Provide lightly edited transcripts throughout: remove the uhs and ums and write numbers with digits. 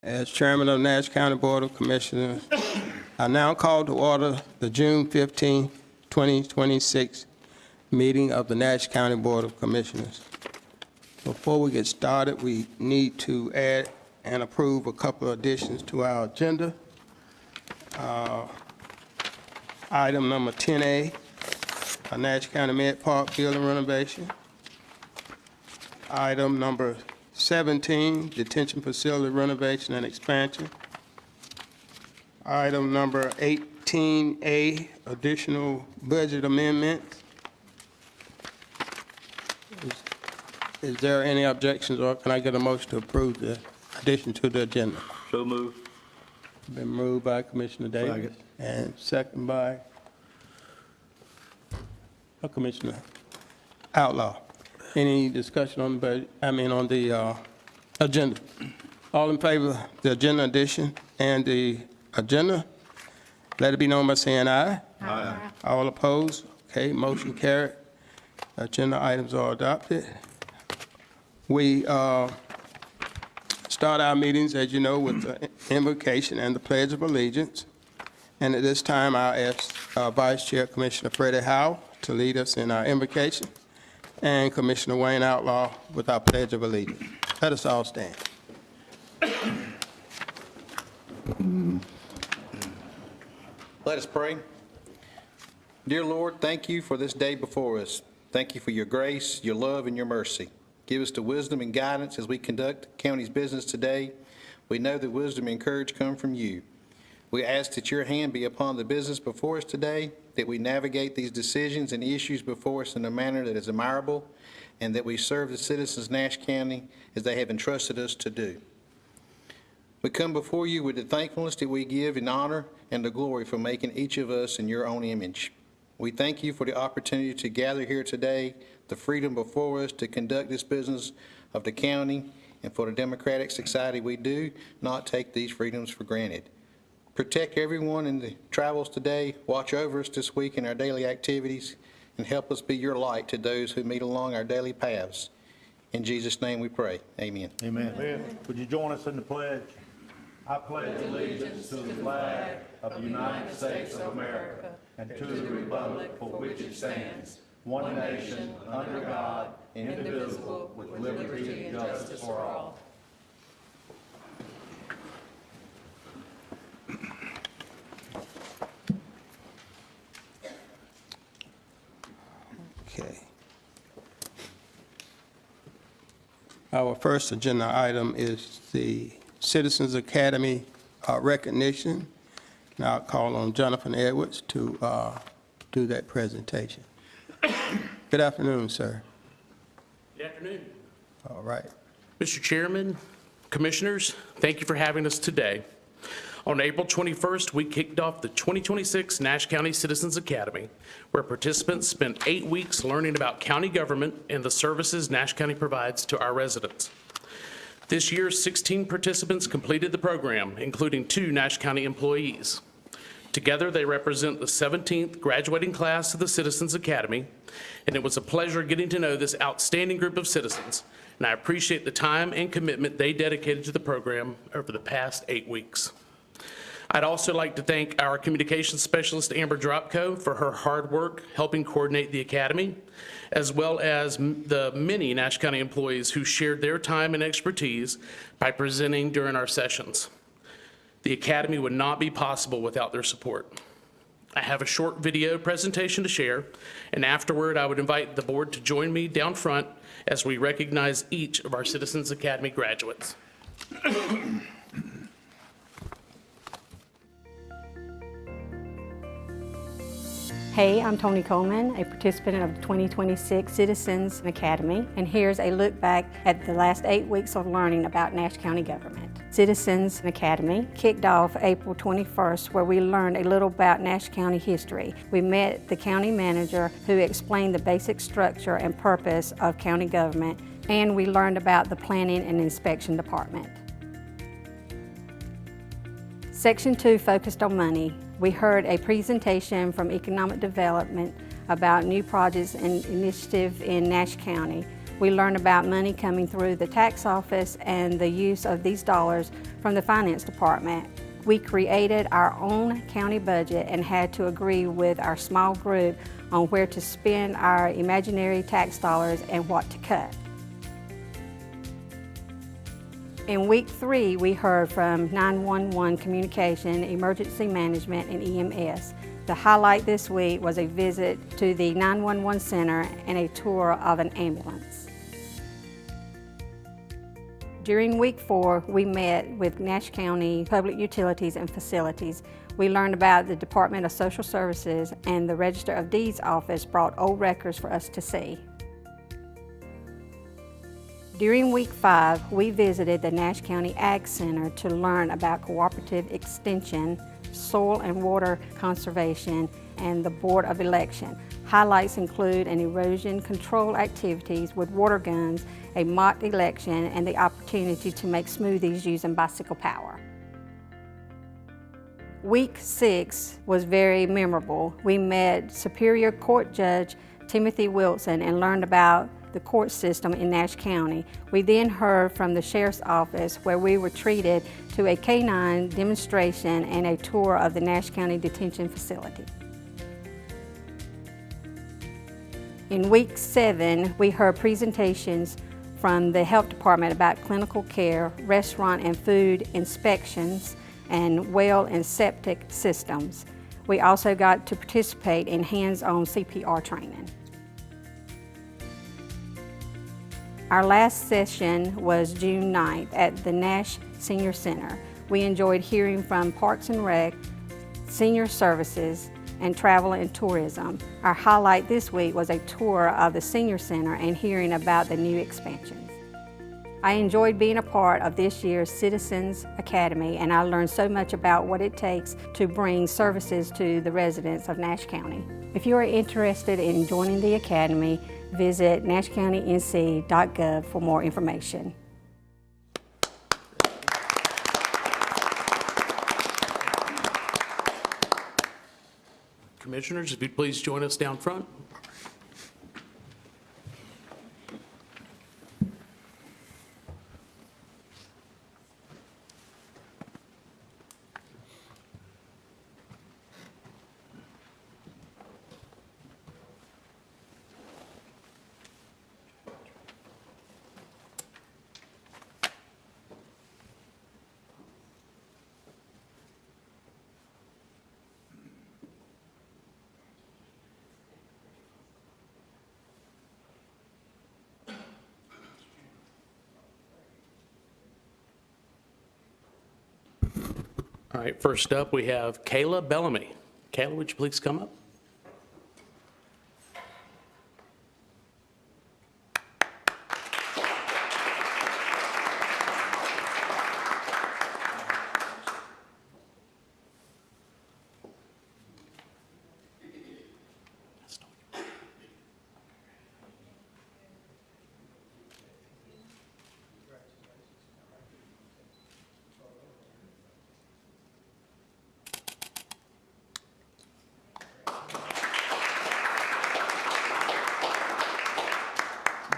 As Chairman of the Nash County Board of Commissioners, I now call to order the June 15, 2026 meeting of the Nash County Board of Commissioners. Before we get started, we need to add and approve a couple of additions to our agenda. Item number 10A, a Nash County Med Park building renovation. Item number 17, detention facility renovation and expansion. Item number 18A, additional budget amendments. Is there any objections, or can I get a motion to approve the addition to the agenda? So moved. Been moved by Commissioner Davis and second by Commissioner Outlaw. Any discussion on the budget, on the agenda? All in favor of the agenda addition and the agenda, let it be known by saying aye. Aye. All opposed? Okay, motion carried. Agenda items are adopted. We start our meetings, as you know, with the invocation and the Pledge of Allegiance. And at this time, I'll ask Vice Chair Commissioner Freddie Howell to lead us in our invocation, and Commissioner Wayne Outlaw with our Pledge of Allegiance. Let us all stand. Let us pray. Dear Lord, thank you for this day before us. Thank you for your grace, your love, and your mercy. Give us the wisdom and guidance as we conduct the county's business today. We know that wisdom and courage come from you. We ask that your hand be upon the business before us today, that we navigate these decisions and issues before us in a manner that is admirable, and that we serve the citizens of Nash County as they have entrusted us to do. We come before you with the thankfulness that we give in honor and the glory for making each of us in your own image. We thank you for the opportunity to gather here today, the freedom before us to conduct this business of the county, and for the democratic society we do not take these freedoms for granted. Protect everyone in the travels today, watch over us this week in our daily activities, and help us be your light to those who meet along our daily paths. In Jesus' name we pray, amen. Amen. Would you join us in the pledge? I pledge allegiance to the flag of the United States of America and to the republic for which it stands, one nation, under God, indivisible, with liberty and justice for all. Okay. Our first agenda item is the Citizens Academy recognition. Now I'll call on Jonathan Edwards to do that presentation. Good afternoon, sir. Good afternoon. All right. Mr. Chairman, Commissioners, thank you for having us today. On April 21st, we kicked off the 2026 Nash County Citizens Academy, where participants spent 8 weeks learning about county government and the services Nash County provides to our residents. This year, 16 participants completed the program, including 2 Nash County employees. Together, they represent the 17th graduating class of the Citizens Academy, and it was a pleasure getting to know this outstanding group of citizens, and I appreciate the time and commitment they dedicated to the program over the past 8 weeks. I'd also like to thank our communications specialist, Amber Dropko, for her hard work helping coordinate the Academy, as well as the many Nash County employees who shared their time and expertise by presenting during our sessions. The Academy would not be possible without their support. I have a short video presentation to share, and afterward I would invite the board to join me down front as we recognize each of our Citizens Academy graduates. Hey, I'm Tony Coleman, a participant of the 2026 Citizens Academy, and here's a look back at the last 8 weeks of learning about Nash County government. Citizens Academy kicked off April 21st, where we learned a little about Nash County history. We met the county manager who explained the basic structure and purpose of county government, and we learned about the planning and inspection department. Section 2 focused on money. We heard a presentation from Economic Development about new projects and initiative in Nash County. We learned about money coming through the tax office and the use of these dollars from the finance department. We created our own county budget and had to agree with our small group on where to spend our imaginary tax dollars and what to cut. In week 3, we heard from 911 Communication, Emergency Management, and EMS. The highlight this week was a visit to the 911 center and a tour of an ambulance. During week 4, we met with Nash County Public Utilities and Facilities. We learned about the Department of Social Services, and the Register of Deeds office brought old records for us to see. During week 5, we visited the Nash County Ag Center to learn about cooperative extension, soil and water conservation, and the Board of Election. Highlights include an erosion control activities with water guns, a mock election, and the opportunity to make smoothies using bicycle power. Week 6 was very memorable. We met Superior Court Judge Timothy Wilson and learned about the court system in Nash County. We then heard from the Sheriff's Office, where we were treated to a K-9 demonstration and a tour of the Nash County Detention Facility. In week 7, we heard presentations from the Health Department about clinical care, restaurant and food inspections, and well and septic systems. We also got to participate in hands-on CPR training. Our last session was June 9th at the Nash Senior Center. We enjoyed hearing from Parks and Rec, Senior Services, and Travel and Tourism. Our highlight this week was a tour of the Senior Center and hearing about the new expansions. I enjoyed being a part of this year's Citizens Academy, and I learned so much about what it takes to bring services to the residents of Nash County. If you are interested in joining the Academy, visit nashcountync.gov for more information. Commissioners, if you'd please join us down front. All right, first up, we have Kayla Bellamy. Kayla, would you please come up?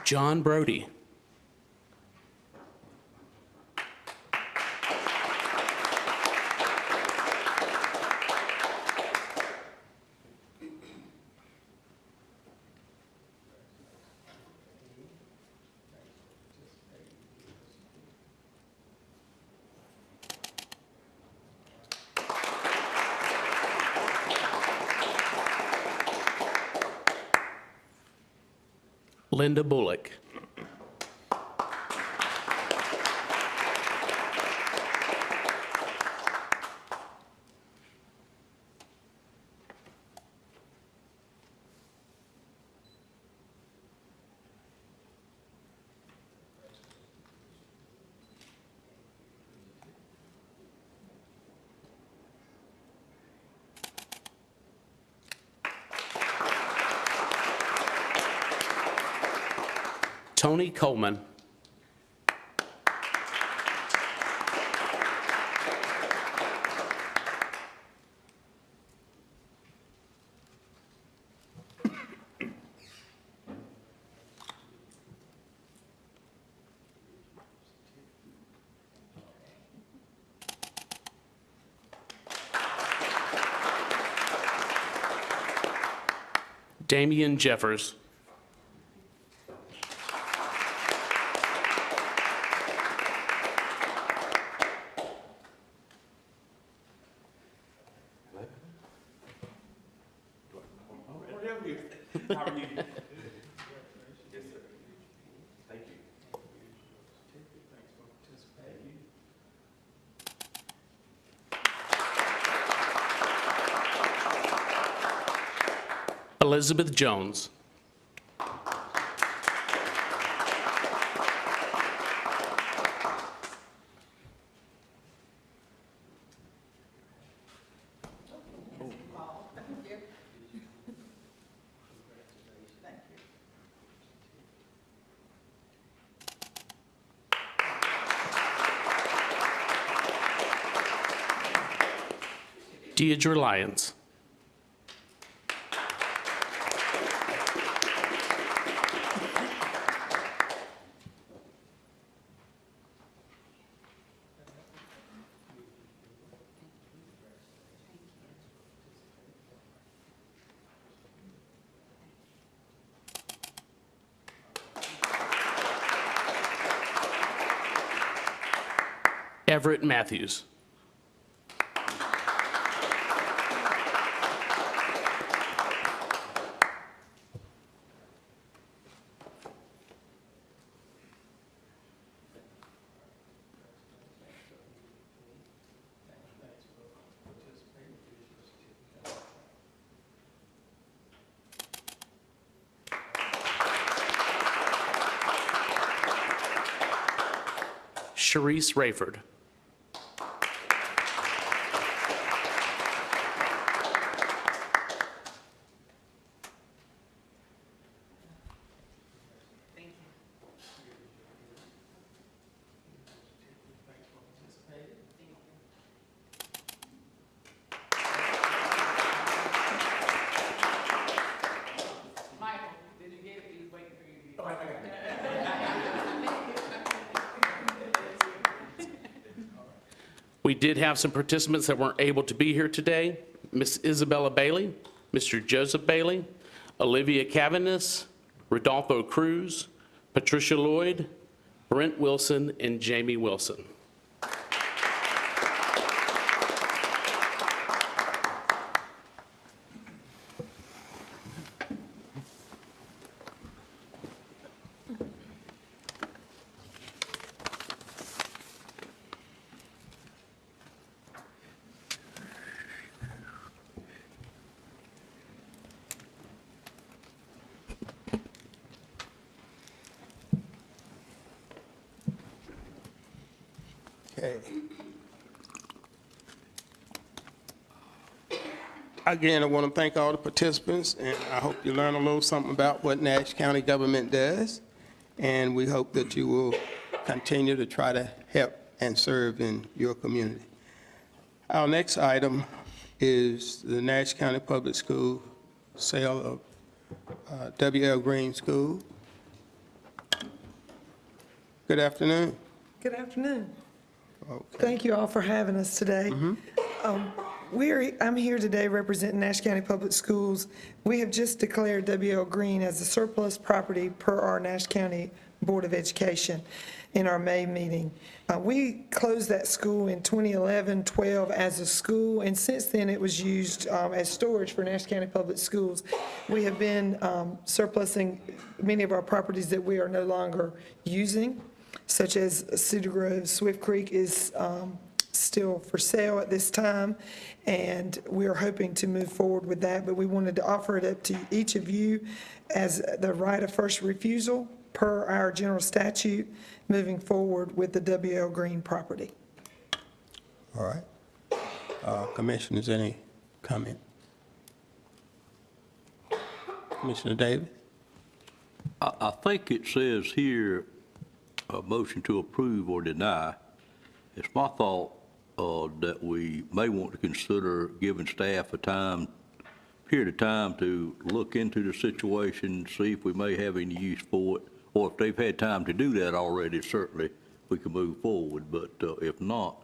John Brody. Linda Bullock. Tony Coleman. Damian Jeffers. Elizabeth Jones. Deidre Lyons. Everett Matthews. Sharice Rayford. We did have some participants that weren't able to be here today. Miss Isabella Bailey, Mr. Joseph Bailey, Olivia Cavanis, Rodolfo Cruz, Patricia Lloyd, Brent Wilson, and Jamie Wilson. Okay. Again, I want to thank all the participants, and I hope you learn a little something about what Nash County government does, and we hope that you will continue to try to help and serve in your community. Our next item is the Nash County Public School sale of W.L. Green School. Good afternoon. Good afternoon. Okay. Thank you all for having us today. I'm here today representing Nash County Public Schools. We have just declared W.L. Green as a surplus property per our Nash County Board of Education in our May meeting. We closed that school in 2011-12 as a school, and since then it was used as storage for Nash County Public Schools. We have been surplusing many of our properties that we are no longer using, such as Cedar Grove. Swift Creek is still for sale at this time, and we are hoping to move forward with that, but we wanted to offer it up to each of you as the right of first refusal per our general statute moving forward with the W.L. Green property. All right. Commissioners, any comment? Commissioner Davis? I think it says here, a motion to approve or deny. It's my thought that we may want to consider giving staff a period of time to look into the situation, see if we may have any use for it, or if they've had time to do that already, certainly we can move forward. But if not,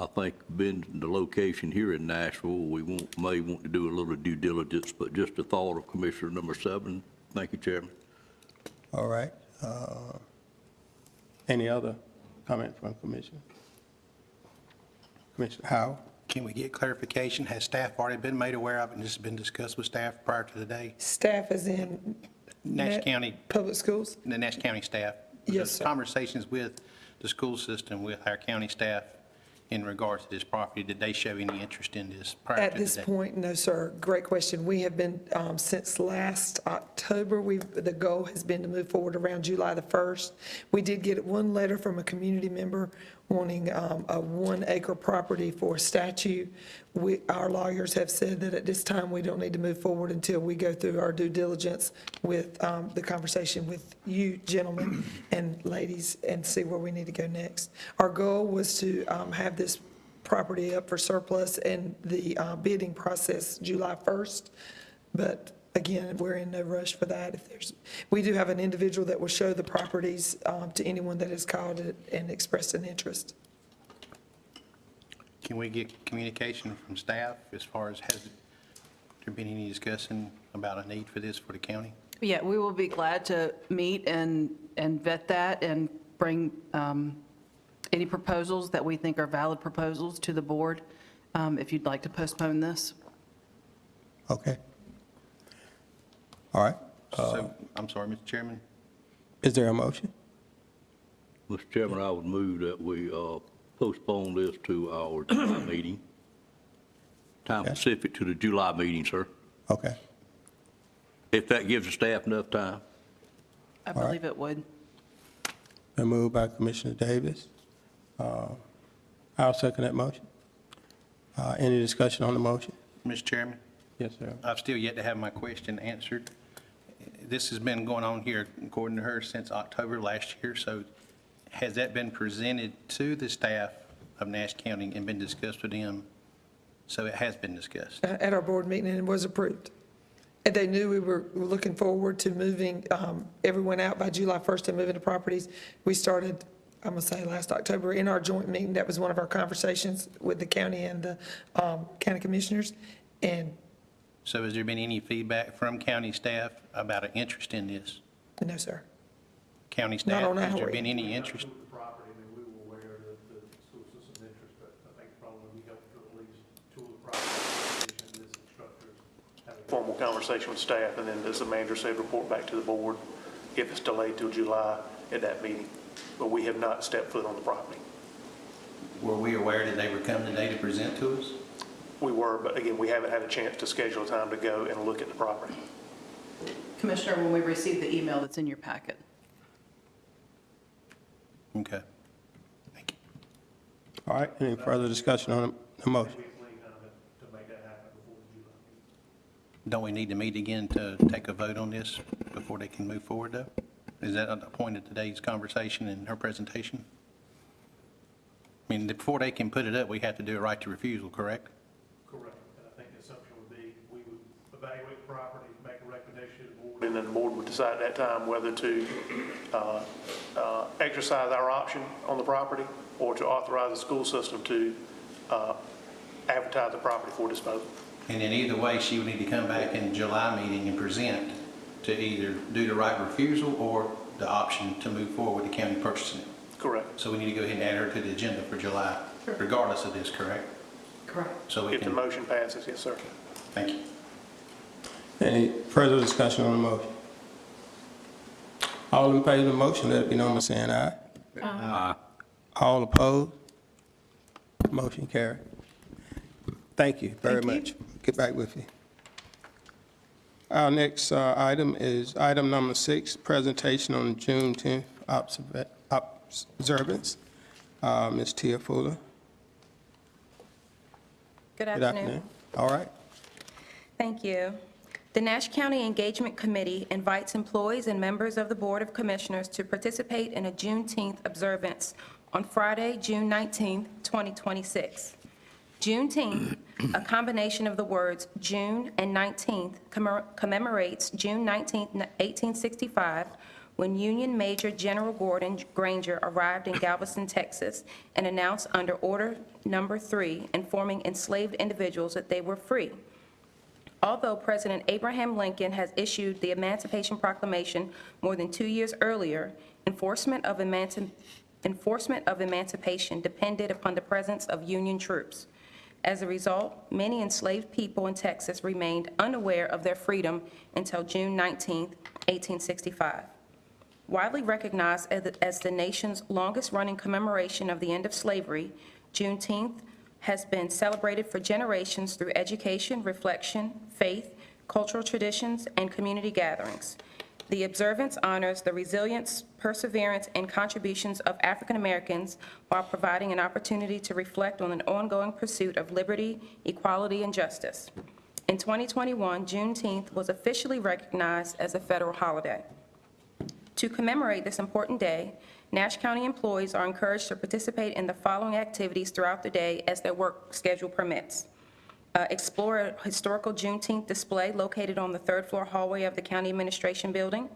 I think being the location here in Nashville, we may want to do a little due diligence, but just a thought of Commissioner number 7. Thank you, Chairman. All right. Any other comment from Commissioner? Commissioner Howard? Can we get clarification? Has staff already been made aware of it, and this has been discussed with staff prior to today? Staff is in Nash County, Public Schools? the Nash County staff? Yes, There's sir. Conversations with the school system, with our county staff in regards to this property. Did they show any interest in this prior to At today? this point, no, sir. Great question. We have been, since last October, the goal has been to move forward around July the 1st. We did get one letter from a community member wanting a 1-acre property for a statue. Our lawyers have said that at this time, we don't need to move forward until we go through our due diligence with the conversation with you gentlemen and ladies and see where we need to go next. Our goal was to have this property up for surplus and the bidding process July 1st. But again, we're in no rush for that. We do have an individual that will show the properties to anyone that has called it and expressed an interest. Can we get communication from staff as far as, has there been any discussion about a need for this for the county? Yeah, we will be glad to meet and vet that and bring any proposals that we think are valid proposals to the board, if you'd like to postpone this. Okay. All right. So, I'm sorry, Mr. Chairman. Is there a motion? Mr. Chairman, I would move that we postpone this to our July meeting. Time Okay. specific to the July meeting, sir. Okay. If that gives the staff enough time. I right. believe it would. Been moved by Commissioner Davis. I'll second that motion. Any discussion on the motion? Mr. Chairman, Yes, sir. I've still yet to have my question answered. This has been going on here, according to her, since October last year, so has that been presented to the staff of Nash County and been discussed with them? So it has been discussed. At our board meeting, and it was approved. And they knew we were looking forward to moving everyone out by July 1st and moving the properties. We started, I'm going to say last October, in our joint meeting. That was one of our conversations with the county and the county commissioners. And So has there been any feedback from county staff about an interest in this? no, sir. County Not staff, on has there our been end. any interest? With the property, I mean, we were aware that the school system's interest, but I think probably we helped to at least tour the property, and this instructors having Formal conversation with staff, and then, as the manager said, report back to the board if it's delayed till July at that meeting. But we have not stepped foot on the property. Were we aware that they would come today to present to us? We were, but again, we haven't had a chance to schedule a time to go and look at the property. Commissioner, when we receive the email that's in your packet. Okay. Thank you. All right, any further discussion on the motion? weekly kind of to make that happen before the July meeting. Don't we need to meet again to take a vote on this before they can move forward, though? Is that a point of today's conversation and her presentation? I mean, before they can put it up, we have to do a right to refusal, correct? Correct. And I think the assumption would be, we would evaluate the property, make a recommendation to the board. And then the board would decide at that time whether to exercise our option on the property or to authorize the school system to advertise the property for disposal. And in either way, she would need to come back in July meeting and present to either do the right refusal or the option to move forward with the county purchasing it. Correct. So we need to go ahead and add her to the agenda for July, regardless of this, correct? Correct. So we If the can, motion passes, yes, sir. thank you. Any further discussion on the motion? All in favor of the motion, let it be known by saying aye. Aye. All opposed? Motion carried. Thank you very Thank much. Get back with you. Our next item is item number 6, presentation on Juneteenth observance. Ms. Tia Fuller. Good Good afternoon. afternoon. All right. Thank you. The Nash County Engagement Committee invites employees and members of the Board of Commissioners to participate in a Juneteenth observance on Friday, June 19, 2026. Juneteenth, a combination of the words June and 19th, commemorates June 19, 1865, when Union Major General Gordon Granger arrived in Galveston, Texas, and announced under Order Number 3, informing enslaved individuals that they were free. Although President Abraham Lincoln has issued the Emancipation Proclamation more than 2 years earlier, enforcement of emancipation depended upon the presence of Union troops. As a result, many enslaved people in Texas remained unaware of their freedom until June 19, 1865. Widely recognized as the nation's longest-running commemoration of the end of slavery, Juneteenth has been celebrated for generations through education, reflection, faith, cultural traditions, and community gatherings. The observance honors the resilience, perseverance, and contributions of African Americans while providing an opportunity to reflect on an ongoing pursuit of liberty, equality, and justice. In 2021, Juneteenth was officially recognized as a federal holiday. To commemorate this important day, Nash County employees are encouraged to participate in the following activities throughout the day as their work schedule permits. Explore a historical Juneteenth display located on the third-floor hallway of the County Administration Building.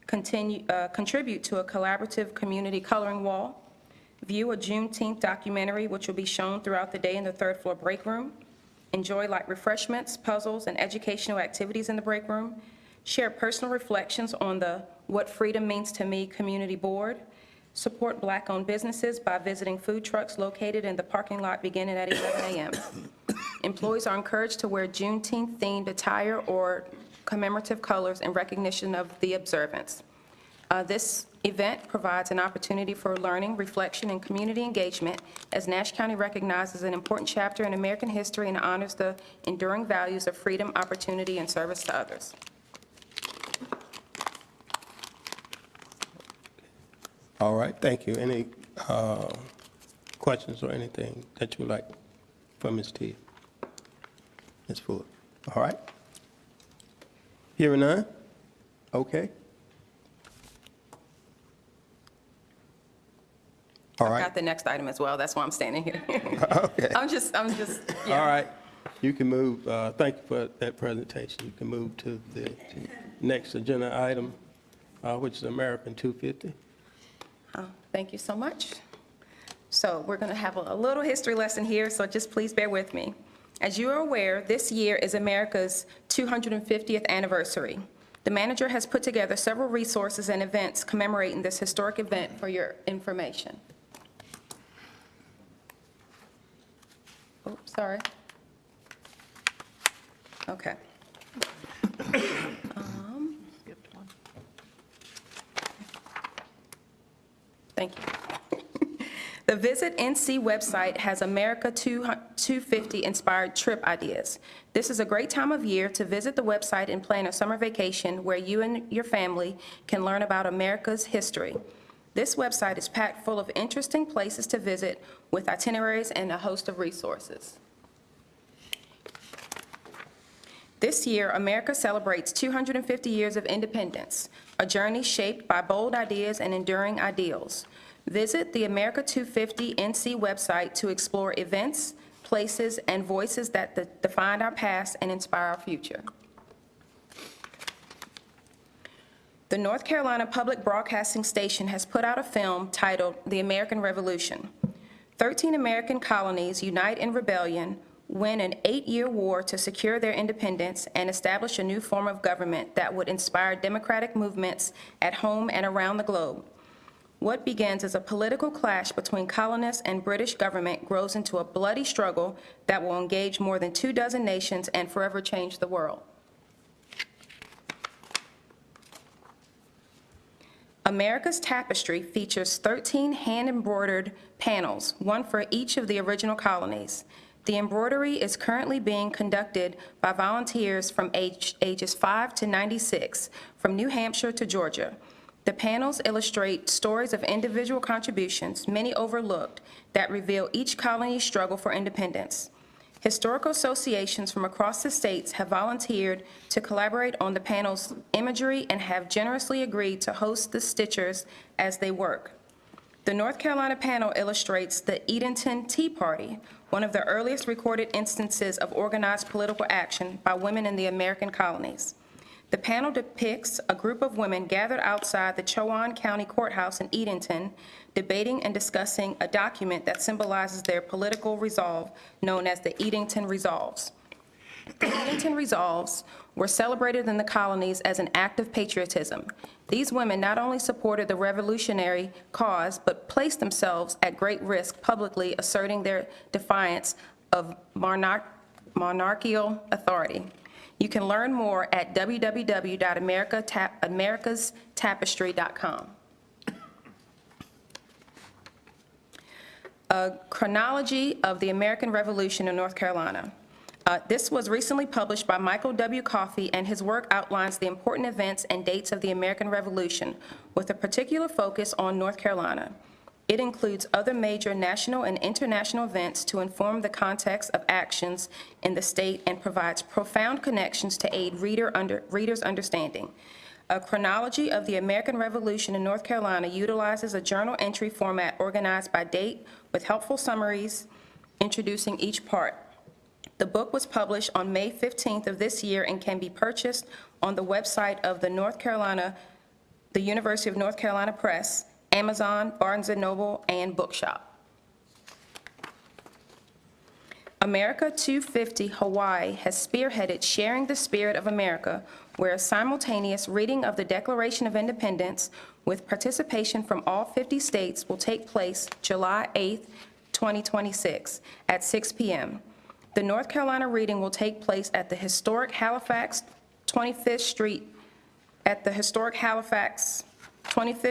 Contribute to a collaborative community coloring wall. View a Juneteenth documentary, which will be shown throughout the day in the third-floor break room. Enjoy light refreshments, puzzles, and educational activities in the break room. Share personal reflections on the What Freedom Means to Me community board. Support Black-owned businesses by visiting food trucks located in the parking lot beginning at 11 a.m. Employees are encouraged to wear Juneteenth-themed attire or commemorative colors in recognition of the observance. This event provides an opportunity for learning, reflection, and community engagement as Nash County recognizes an important chapter in American history and honors the enduring values of freedom, opportunity, and service to others. All right, thank you. Any questions or anything that you would like from Ms. Tia? Ms. Fuller? All right. Hearing none? Okay. All I've right. got the next item as well, that's why I'm standing here. Okay. I'm just, yeah. All right. You can move, thank you for that presentation. You can move to the next agenda item, which is American 250. Thank you so much. So we're going to have a little history lesson here, so just please bear with me. As you are aware, this year is America's 250th anniversary. The manager has put together several resources and events commemorating this historic event for your information. Oh, sorry. Okay. Thank you. The Visit NC website has America 250 inspired trip ideas. This is a great time of year to visit the website and plan a summer vacation where you and your family can learn about America's history. This website is packed full of interesting places to visit with itineraries and a host of resources. This year, America celebrates 250 years of independence, a journey shaped by bold ideas and enduring ideals. Visit the America 250 NC website to explore events, places, and voices that define our past and inspire our future. The North Carolina Public Broadcasting Station has put out a film titled The American Revolution. 13 American colonies unite in rebellion, win an 8-year war to secure their independence, and establish a new form of government that would inspire democratic movements at home and around the globe. What begins as a political clash between colonists and British government grows into a bloody struggle that will engage more than 24 nations and forever change the world. America's Tapestry features 13 hand-embroidered panels, one for each of the original colonies. The embroidery is currently being conducted by volunteers from ages 5 to 96, from New Hampshire to Georgia. The panels illustrate stories of individual contributions, many overlooked, that reveal each colony's struggle for independence. Historical associations from across the states have volunteered to collaborate on the panel's imagery and have generously agreed to host the stitchers as they work. The North Carolina panel illustrates the Edenton Tea Party, one of the earliest recorded instances of organized political action by women in the American colonies. The panel depicts a group of women gathered outside the Chowan County Courthouse in Edenton, debating and discussing a document that symbolizes their political resolve, known as the Edenton Resolves. The Edenton Resolves were celebrated in the colonies as an act of patriotism. These women not only supported the revolutionary cause, but placed themselves at great risk publicly asserting their defiance of monarchical authority. You can learn more at www.americastapestry.com. A chronology of the American Revolution in North Carolina. This was recently published by Michael W. Coffey, and his work outlines the important events and dates of the American Revolution, with a particular focus on North Carolina. It includes other major national and international events to inform the context of actions in the state and provides profound connections to aid readers' understanding. A chronology of the American Revolution in North Carolina utilizes a journal entry format organized by date with helpful summaries introducing each part. The book was published on May 15th of this year and can be purchased on the website of the University of North Carolina Press, Amazon, Barnes & Noble, and Bookshop. America 250 Hawaii has spearheaded Sharing the Spirit of America, where a simultaneous reading of the Declaration of Independence with participation from all 50 states will take place July 8th, 2026 at 6 p.m. The North Carolina reading will take place at the historic Halifax 25th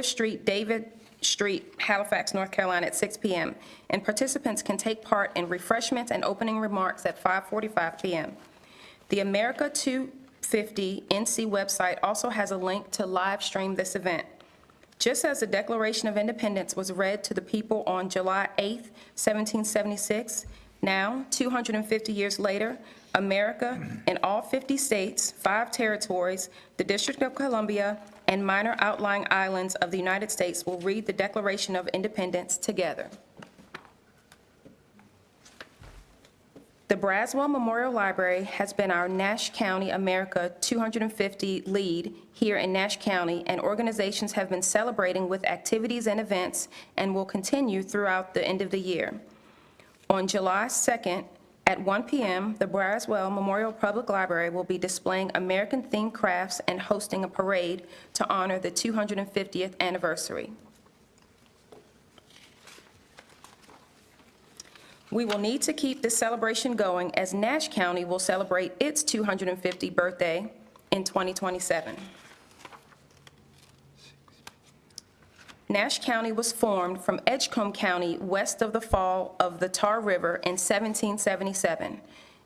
Street, David Street, Halifax, North Carolina at 6 p.m. And participants can take part in refreshments and opening remarks at 5:45 p.m. The America 250 NC website also has a link to live stream this event. Just as the Declaration of Independence was read to the people on July 8, 1776, now, 250 years later, America in all 50 states, 5 territories, the District of Columbia, and minor outlying islands of the United States will read the Declaration of Independence together. The Braswell Memorial Library has been our Nash County America 250 lead here in Nash County, and organizations have been celebrating with activities and events and will continue throughout the end of the year. On July 2nd, at 1 p.m., the Braswell Memorial Public Library will be displaying American-themed crafts and hosting a parade to honor the 250th anniversary. We will need to keep this celebration going as Nash County will celebrate its 250th birthday in 2027. Nash County was formed from Edgecombe County west of the fall of the Tar River in 1777.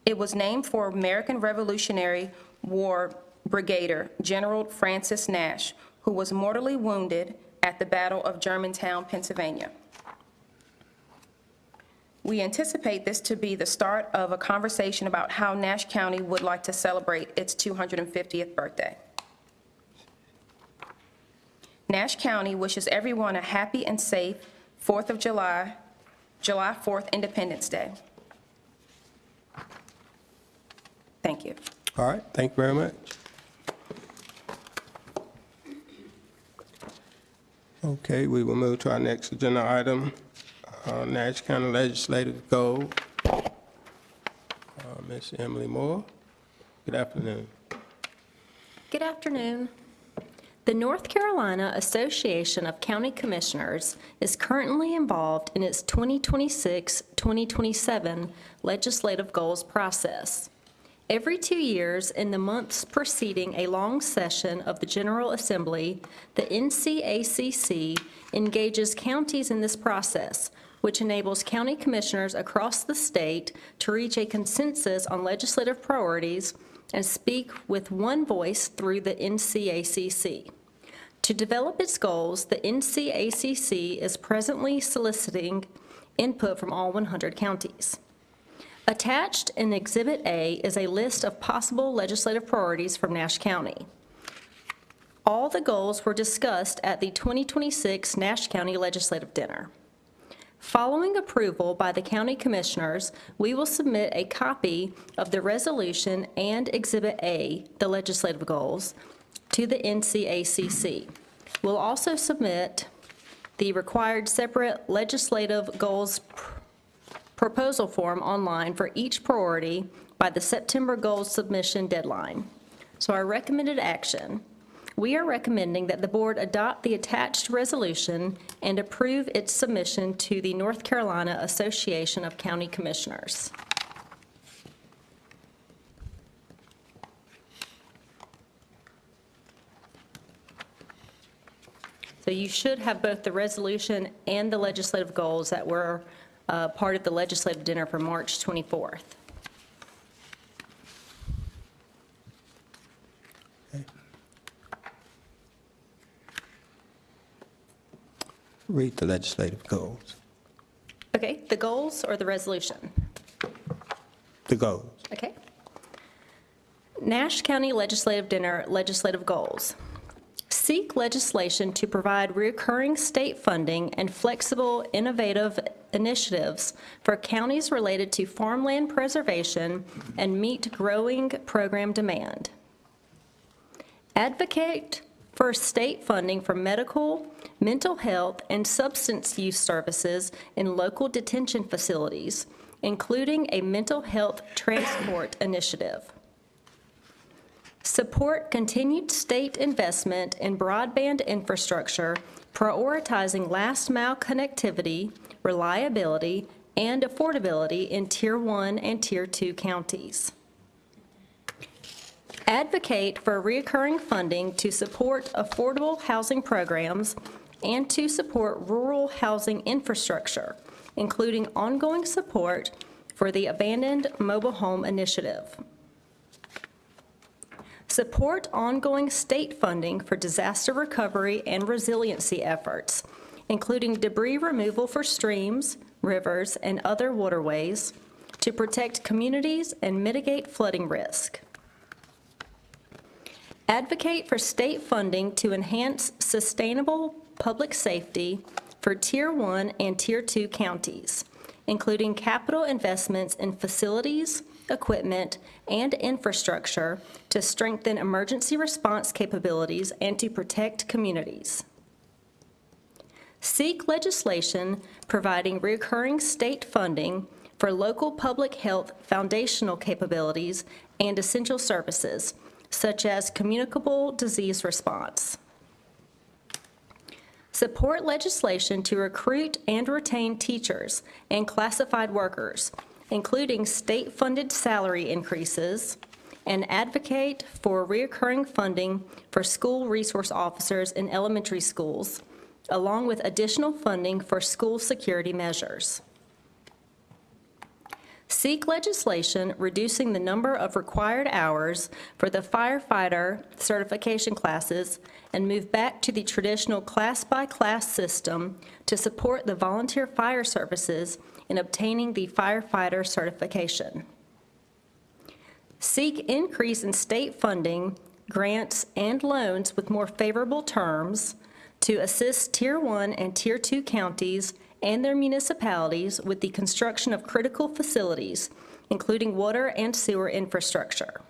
It was named for American Revolutionary War Brigadier General Francis Nash, who was mortally wounded at the Battle of Germantown, Pennsylvania. We anticipate this to be the start of a conversation about how Nash County would like to celebrate its 250th birthday. Nash County wishes everyone a happy and safe 4th of July, July 4th, Independence Day. Thank you. All right, thank you very much. Okay, we will move to our next agenda item, Nash County Legislative Goal. Ms. Emily Moore, good afternoon. Good afternoon. The North Carolina Association of County Commissioners is currently involved in its 2026-2027 legislative goals process. Every 2 years, in the months preceding a long session of the General Assembly, the NCACC engages counties in this process, which enables county commissioners across the state to reach a consensus on legislative priorities and speak with one voice through the NCACC. To develop its goals, the NCACC is presently soliciting input from all 100 counties. Attached in Exhibit A is a list of possible legislative priorities from Nash County. All the goals were discussed at the 2026 Nash County Legislative Dinner. Following approval by the county commissioners, we will submit a copy of the resolution and Exhibit A, the legislative goals, to the NCACC. We'll also submit the required separate legislative goals proposal form online for each priority by the September goals submission deadline. So our recommended action: we are recommending that the board adopt the attached resolution and approve its submission to the North Carolina Association of County Commissioners. So you should have both the resolution and the legislative goals that were part of the legislative dinner for March 24th. Read the legislative goals. Okay, the goals or the resolution? The goals. Okay. Nash County Legislative Dinner Legislative Goals. Seek legislation to provide recurring state funding and flexible, innovative initiatives for counties related to farmland preservation and meet growing program demand. Advocate for state funding for medical, mental health, and substance use services in local detention facilities, including a mental health transport initiative. Support continued state investment in broadband infrastructure, prioritizing last-mile connectivity, reliability, and affordability in Tier 1 and Tier 2 counties. Advocate for recurring funding to support affordable housing programs and to support rural housing infrastructure, including ongoing support for the Abandoned Mobile Home Initiative. Support ongoing state funding for disaster recovery and resiliency efforts, including debris removal for streams, rivers, and other waterways to protect communities and mitigate flooding risk. Advocate for state funding to enhance sustainable public safety for Tier 1 and Tier 2 counties, including capital investments in facilities, equipment, and infrastructure to strengthen emergency response capabilities and to protect communities. Seek legislation providing recurring state funding for local public health foundational capabilities and essential services, such as communicable disease response. Support legislation to recruit and retain teachers and classified workers, including state-funded salary increases, and advocate for recurring funding for school resource officers in elementary schools, along with additional funding for school security measures. Seek legislation reducing the number of required hours for the firefighter certification classes and move back to the traditional class-by-class system to support the volunteer fire services in obtaining the firefighter certification. Seek increase in state funding, grants, and loans with more favorable terms to assist Tier 1 and Tier 2 counties and their municipalities with the construction of critical facilities, including water and sewer infrastructure.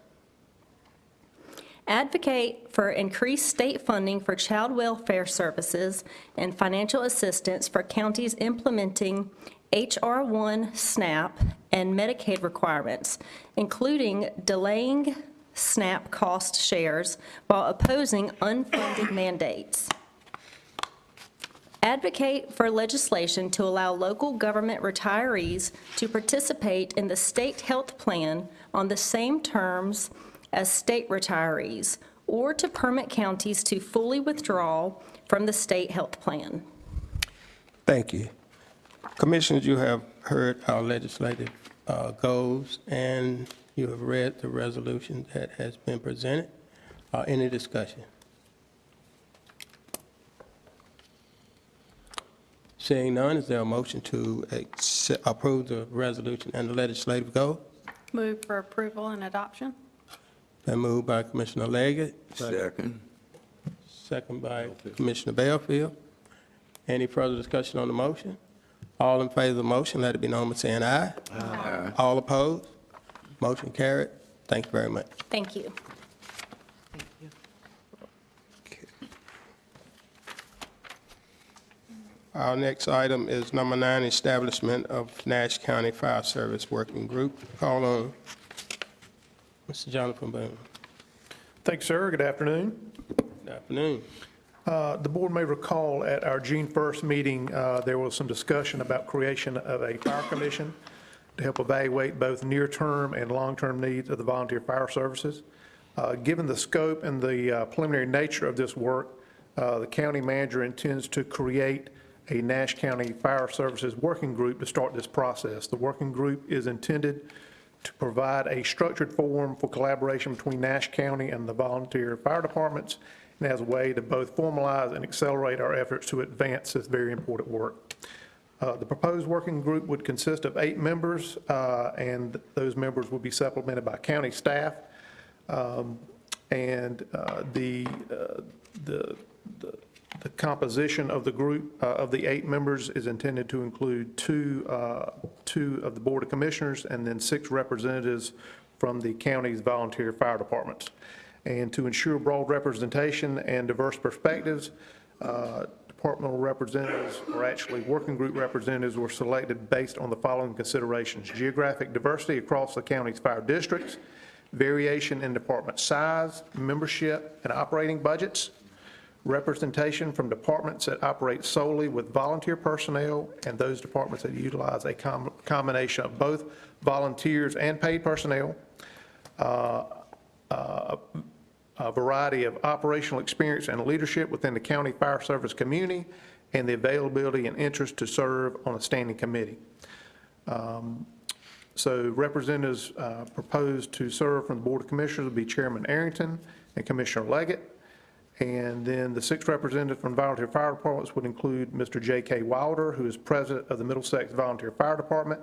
Advocate for increased state funding for child welfare services and financial assistance for counties implementing H.R. 1 SNAP and Medicaid requirements, including delaying SNAP cost shares while opposing unfunded mandates. Advocate for legislation to allow local government retirees to participate in the state health plan on the same terms as state retirees, or to permit counties to fully withdraw from the state health plan. Thank you. Commissioners, you have heard our legislative goals, and you have read the resolution that has been presented. Any discussion? Seeing none, is there a motion to approve the resolution and the legislative goal? Move for approval and adoption. Been moved by Commissioner Leggett. Second. Second by Commissioner Bellfield. Any further discussion on the motion? All in favor of the motion, let it be known by saying aye. Aye. All opposed? Motion carried. Thank you very much. Thank you. Our next item is number 9, establishment of Nash County Fire Service Working Group. Call on Mr. Jonathan Boone. Thanks, sir. Good afternoon. Good afternoon. The board may recall at our June 1st meeting, there was some discussion about creation of a fire commission to help evaluate both near-term and long-term needs of the volunteer fire services. Given the scope and the preliminary nature of this work, the county manager intends to create a Nash County Fire Services Working Group to start this process. The working group is intended to provide a structured forum for collaboration between Nash County and the volunteer fire departments, and as a way to both formalize and accelerate our efforts to advance this very important work. The proposed working group would consist of 8 members, and those members would be supplemented by county staff. The composition of the group, of the 8 members, is intended to include two of the Board of Commissioners and then 6 representatives from the county's volunteer fire departments. And to ensure broad representation and diverse perspectives, departmental representatives, or actually working group representatives, were selected based on the following considerations: geographic diversity across the county's fire districts, variation in department size, membership, and operating budgets, representation from departments that operate solely with volunteer personnel and those departments that utilize a combination of both volunteers and paid personnel, a variety of operational experience and leadership within the county fire service community, and the availability and interest to serve on a standing committee. So representatives proposed to serve from the Board of Commissioners would be Chairman Arrington and Commissioner Leggett. And then the 6 representatives from volunteer fire departments would include Mr. J.K. Wilder, who is president of the Middlesex Volunteer Fire Department,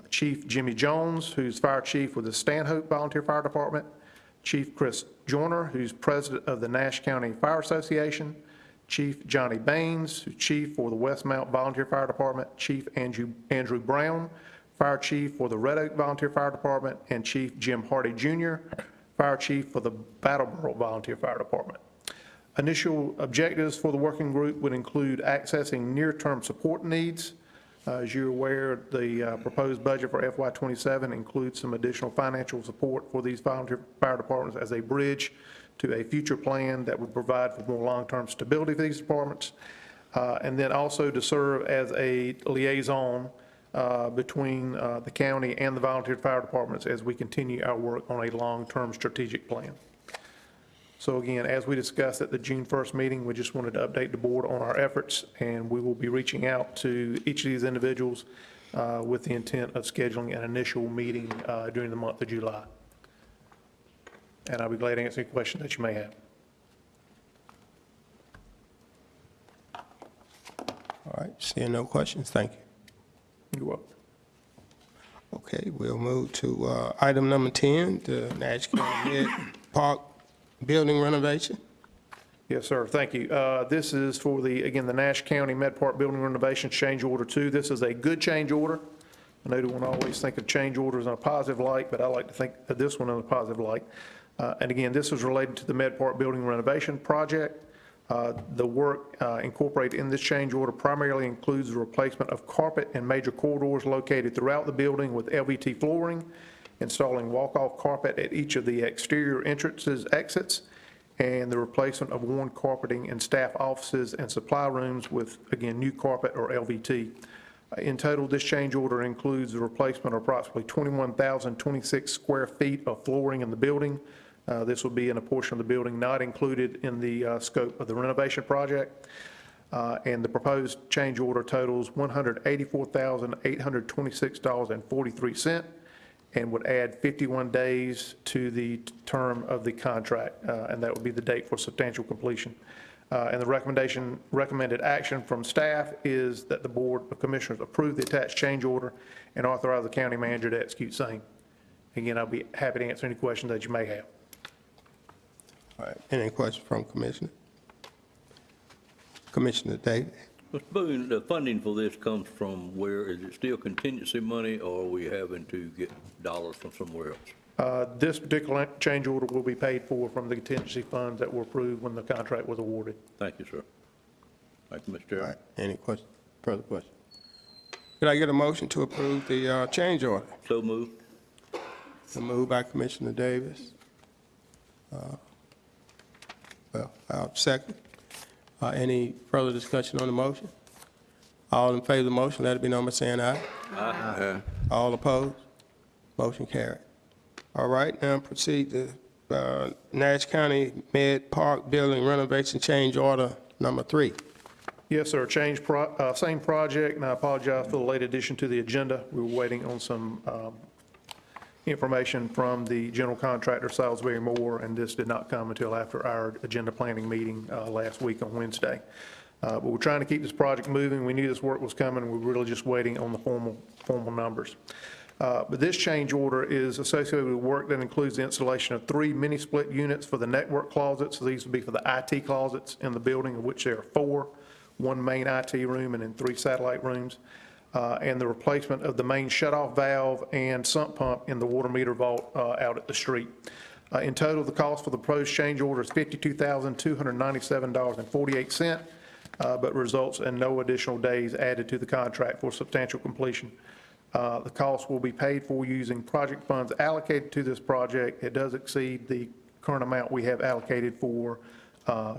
Chief Jimmy Jones, who's fire chief with the Stanhope Volunteer Fire Department, Chief Chris Joyner, who's president of the Nash County Fire Association, Chief Johnny Baines, who's chief for the Westmount Volunteer Fire Department, Chief Andrew Brown, fire chief for the Red Oak Volunteer Fire Department, and Chief Jim Hardy Jr., fire chief for the Battleboro Volunteer Fire Department. Initial objectives for the working group would include accessing near-term support needs. As you're aware, the proposed budget for FY27 includes some additional financial support for these volunteer fire departments as a bridge to a future plan that would provide for more long-term stability for these departments. And then also to serve as a liaison between the county and the volunteer fire departments as we continue our work on a long-term strategic plan. So again, as we discussed at the June 1st meeting, we just wanted to update the board on our efforts, and we will be reaching out to each of these individuals with the intent of scheduling an initial meeting during the month of July. And I'll be glad to answer any questions that you may have. All right, seeing no questions, thank you. You're welcome. Okay, we'll move to item number 10, the Nash County Mid Park building renovation. Yes, sir. Thank you. This is for the Nash County Med Park Building Renovation Change Order 2. This is a good change order. I know you won't always think of change orders in a positive light, but I like to think of this one in a positive light. And again, this is related to the Med Park Building Renovation Project. The work incorporated in this change order primarily includes the replacement of carpet and major corridors located throughout the building with LVT flooring, installing walk-off carpet at each of the exterior entrances, exits, and the replacement of worn carpeting in staff offices and supply rooms with, again, new carpet or LVT. In total, this change order includes the replacement of approximately 21,026 square feet of flooring in the building. This will be in a portion of the building not included in the scope of the renovation project. And the proposed change order totals $184,826.43 and would add 51 days to the term of the contract, and that would be the date for substantial completion. And the recommended action from staff is that the Board of Commissioners approve the attached change order and authorize the county manager to execute same. Again, I'll be happy to answer any questions that you may have. All right, any questions from Commissioner? Commissioner Davis? Mr. Boone, the funding for this comes from where? Is it still contingency money, or are we having to get dollars from somewhere else? This particular change order will be paid for from the contingency funds that were approved when the contract was awarded. Thank you, sir. Thank you, Mr. All Chairman. right, any questions, further questions? Could I get a motion to approve the change order? So moved. So moved by Commissioner Davis. Well, I'll second. Any further discussion on the motion? All in favor of the motion, let it be known by saying aye. Aye. All opposed? Motion carried. All right, now proceed to Nash County Med Park Building Renovation Change Order Number 3. Yes, sir, same project, and I apologize for the late addition to the agenda. We were waiting on some information from the general contractor, Salisbury Moore, and this did not come until after our agenda planning meeting last week on Wednesday. But we're trying to keep this project moving. We knew this work was coming. We're really just waiting on the formal numbers. But this change order is associated with work that includes the installation of 3 mini-split units for the network closets. So these would be for the IT closets in the building, of which there are 4, 1 main IT room and then 3 satellite rooms. And the replacement of the main shutoff valve and sump pump in the water meter vault out at the street. In total, the cost for the proposed change order is $52,297.48, but results in no additional days added to the contract for substantial completion. The cost will be paid for using project funds allocated to this project. It does exceed the current amount we have allocated for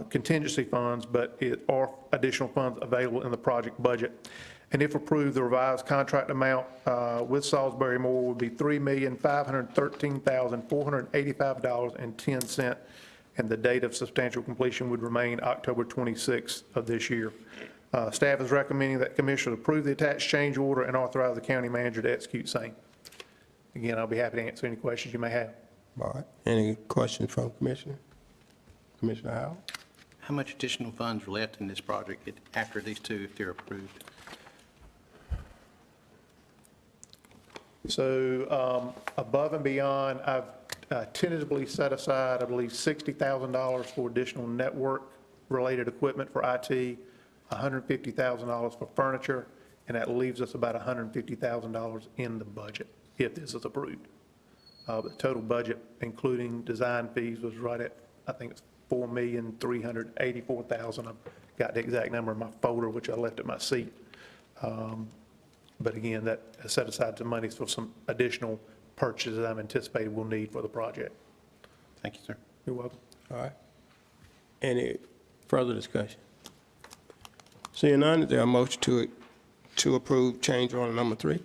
contingency funds, but it are additional funds available in the project budget. And if approved, the revised contract amount with Salisbury Moore would be $3,513,485.10, and the date of substantial completion would remain October 26th of this year. Staff is recommending that Commissioners approve the attached change order and authorize the county manager to execute same. Again, I'll be happy to answer any questions you may have. All right, any questions from Commissioner? Commissioner Howell? How much additional funds are left in this project after these two, if they're approved? So above and beyond, I've tentatively set aside, I believe, $60,000 for additional network-related equipment for IT, $150,000 for furniture, and that leaves us about $150,000 in the budget, if this is approved. The total budget, including design fees, was right at, I think it's $4,384,000. I've got the exact number in my folder, which I left at my seat. But again, that has set aside some money for some additional purchases I'm anticipating we'll need for the project. Thank you, sir. You're welcome. All right. Any further discussion? Seeing none, is there a motion to approve change order number 3?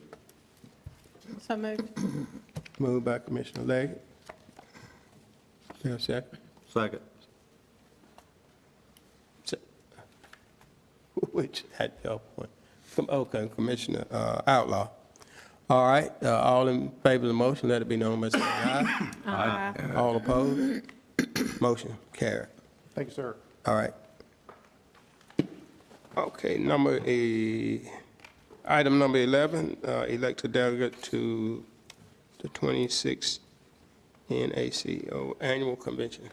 So moved. Moved by Commissioner Leggett. Is there a second? Second. Which, at your point. Okay, Commissioner Outlaw. All right, all in favor of the motion, let it be known by saying aye. Aye. All opposed? Motion carried. Thank you, sir. All right. Okay, item number 11, elect a delegate to the 26th NACO Annual Convention.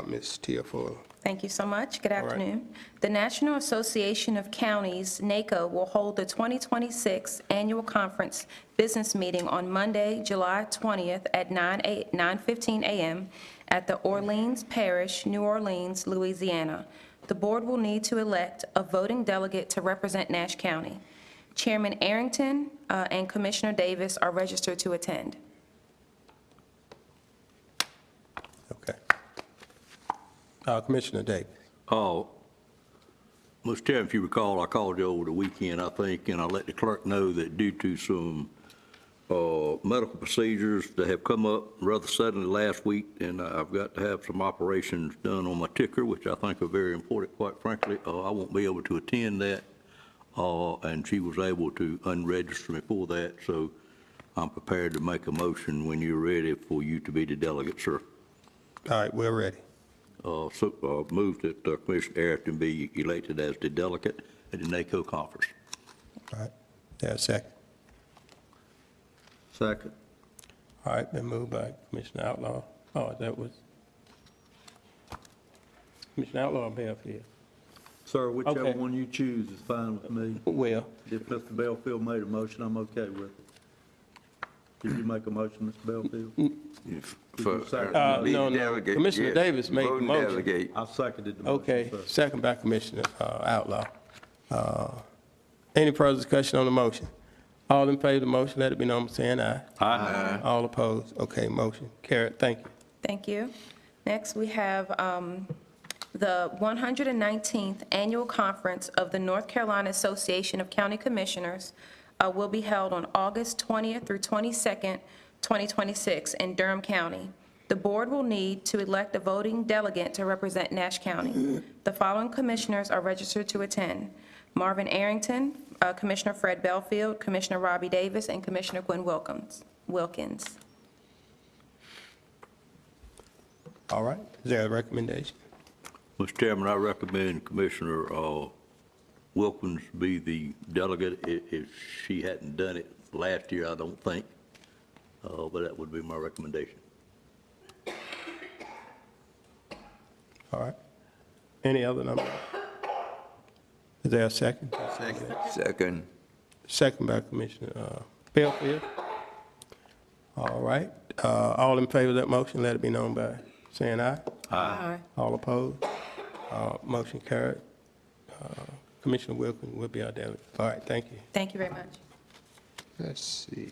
Ms. Tia Fuller. Thank you so much. Good right. afternoon. The National Association of Counties, NACO, will hold the 2026 Annual Conference Business Meeting on Monday, July 20th at 9:15 a.m. at the Orleans Parish, New Orleans, Louisiana. The board will need to elect a voting delegate to represent Nash County. Chairman Arrington and Commissioner Davis are registered to attend. Okay. Commissioner Davis. Mr. Chairman, if you recall, I called you over the weekend, I think, and I let the clerk know that due to some medical procedures that have come up rather suddenly last week, and I've got to have some operations done on my ticker, which I think are very important, quite frankly. I won't be able to attend that, and she was able to unregister me for that, so I'm prepared to make a motion when you're ready for you to be the delegate, sir. All right, we're ready. Move that Commissioner Arrington be elected as the delegate at the NACO conference. All right, there's a second. Second. All right, been moved by Commissioner Outlaw. Oh, that was Commissioner Outlaw, behalf here. Sir, whichever Okay. one you choose is fine with me. Well, If Mr. Belfield made a motion, I'm okay with it. Did you make a motion, Mr. Belfield? no, Commissioner Davis made the motion. I seconded the motion. Okay, sir. second by Commissioner Outlaw. Any further discussion on the motion? All in favor of the motion, let it be known by saying aye. Aye. All opposed? Okay, motion carried. Thank you. Thank you. Next, we have the 119th Annual Conference of the North Carolina Association of County Commissioners will be held on August 20th through 22nd, 2026 in Durham County. The board will need to elect a voting delegate to represent Nash County. The following commissioners are registered to attend: Marvin Arrington, Commissioner Fred Belfield, Commissioner Robbie Davis, and Commissioner Gwen Wilkins. All right, is there a recommendation? Mr. Chairman, I recommend Commissioner Wilkins be the delegate. If she hadn't done it last year, I don't think, but that would be my recommendation. All right. Any other number? Is there a second? Second. Second by Commissioner Belfield. All right. All in favor of that motion, let it be known by saying aye. Aye. All opposed? Motion carried. Commissioner Wilkins will be our delegate. All right, thank you. Thank you very much. Let's see.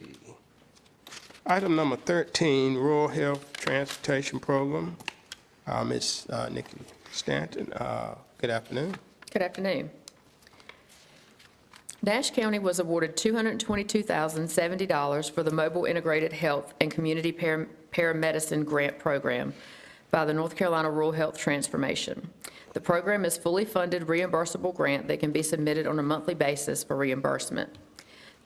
Item number 13, Rural Health Transportation Program. Ms. Nikki Stanton, good afternoon. Good afternoon. Nash County was awarded $222,070 for the Mobile Integrated Health and Community Paramedicine Grant Program by the North Carolina Rural Health Transformation. The program is fully funded reimbursable grant that can be submitted on a monthly basis for reimbursement.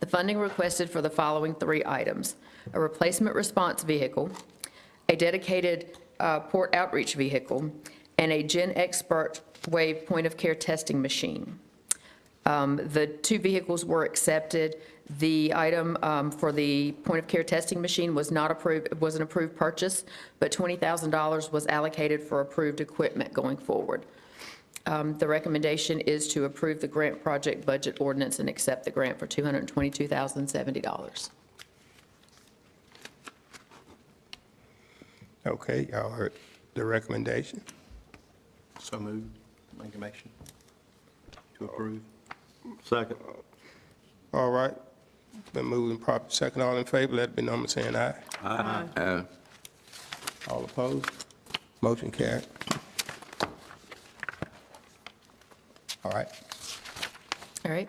The funding requested for the following 3 items: a replacement response vehicle, a dedicated port outreach vehicle, and a Gen Expert Wave point-of-care testing machine. The 2 vehicles were accepted. The item for the point-of-care testing machine was not approved, it was an approved purchase, but $20,000 was allocated for approved equipment going forward. The recommendation is to approve the grant project budget ordinance and accept the grant for $222,070. Okay, y'all heard the recommendation. So moved. Make a motion to approve. Second. All right. Been moved and properly second. All in favor, let it be known by saying aye. Aye. All opposed? Motion carried. All right. All right.